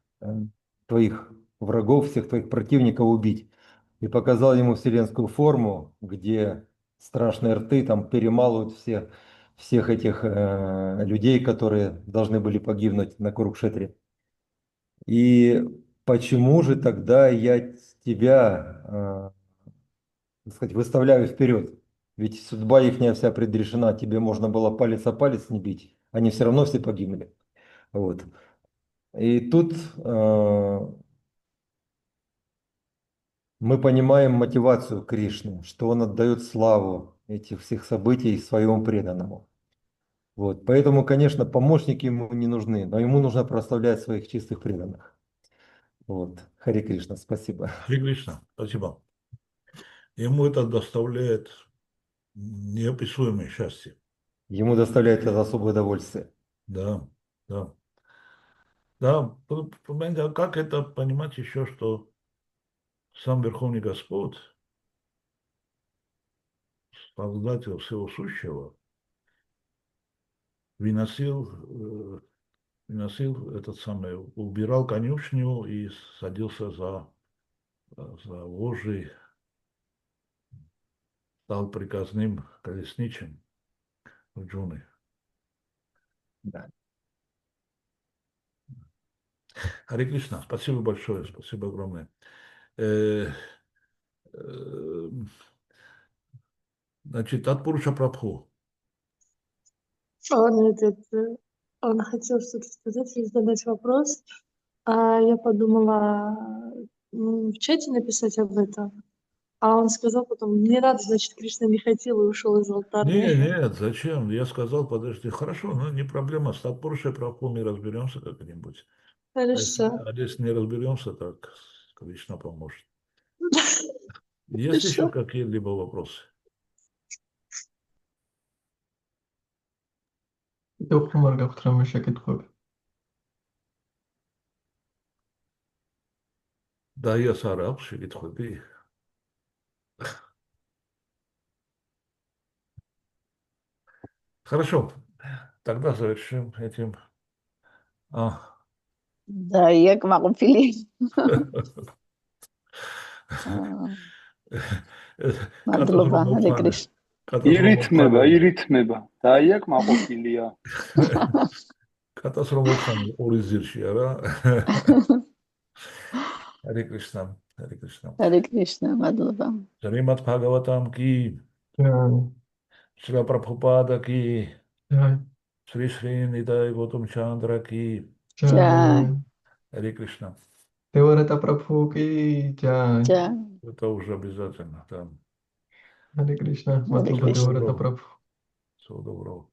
твоих врагов, всех твоих противников убить. И показал ему вселенскую форму, где страшные рты там перемалывают всех этих людей, которые должны были погибнуть на Курукшетре. И почему же тогда я тебя, так сказать, выставляю вперед? Ведь судьба их вся предрешена, тебе можно было палец о палец не бить, они все равно все погибли. Вот. И тут мы понимаем мотивацию Кришны, что он отдает славу этих всех событий своему преданному. Вот. Поэтому, конечно, помощники ему не нужны, но ему нужно прославлять своих чистых преданных. Вот. Харе Кришна, спасибо. Харе Кришна. Спасибо. Ему это доставляет неописуемое счастье. Ему доставляет это особое удовольствие. Да, да. Да, понимаете, а как это понимать еще, что сам Верховный Господь, Создатель всего сущего, выносил этот самый, убирал конюшню и садился за вожжи, стал приказным колесничим в Джуны. Да. Харе Кришна, спасибо большое, спасибо огромное. Э, э, Значит, от Пуруша Прабху. Он хотел что-то сказать или задать вопрос. А я подумала в чате написать об этом. А он сказал потом, не надо, значит, Кришна не хотел и ушел из алтарной. Нет, зачем? Я сказал, подожди, хорошо, ну не проблема, с Татпурушей Прабху мы разберемся как-нибудь. Хорошо. А если не разберемся, так Кришна поможет. Есть еще Хорошо. какие-либо вопросы? Კიდევ ხომ არ გაქვთ რამე შეკითხვები? Да, я сараб, шегитхуби. Хорошо, тогда завершим этим. דייק מערפילי. მადლობა, ჰარე კრიშნა. ირითმება. დაიაკ მაყოფილია. კატასტროფალურ ორი ზირში არა? Харе Кришна, Харе Кришна. ჰარე კრიშნა, მადლობა. Шримад Бхагаватам ки, ჯაი, Шрила Прабхупада ки, ჯაი, Шри Шри Нитай Готам Чандра ки. ჯაი. Харе Кришна. Деварата Прабху ки, ჯაი. ჯაი. Это уже обязательно. Да. Харе Кришна, Харе мадლоба Кришна. Деварата Прабху. Всего доброго.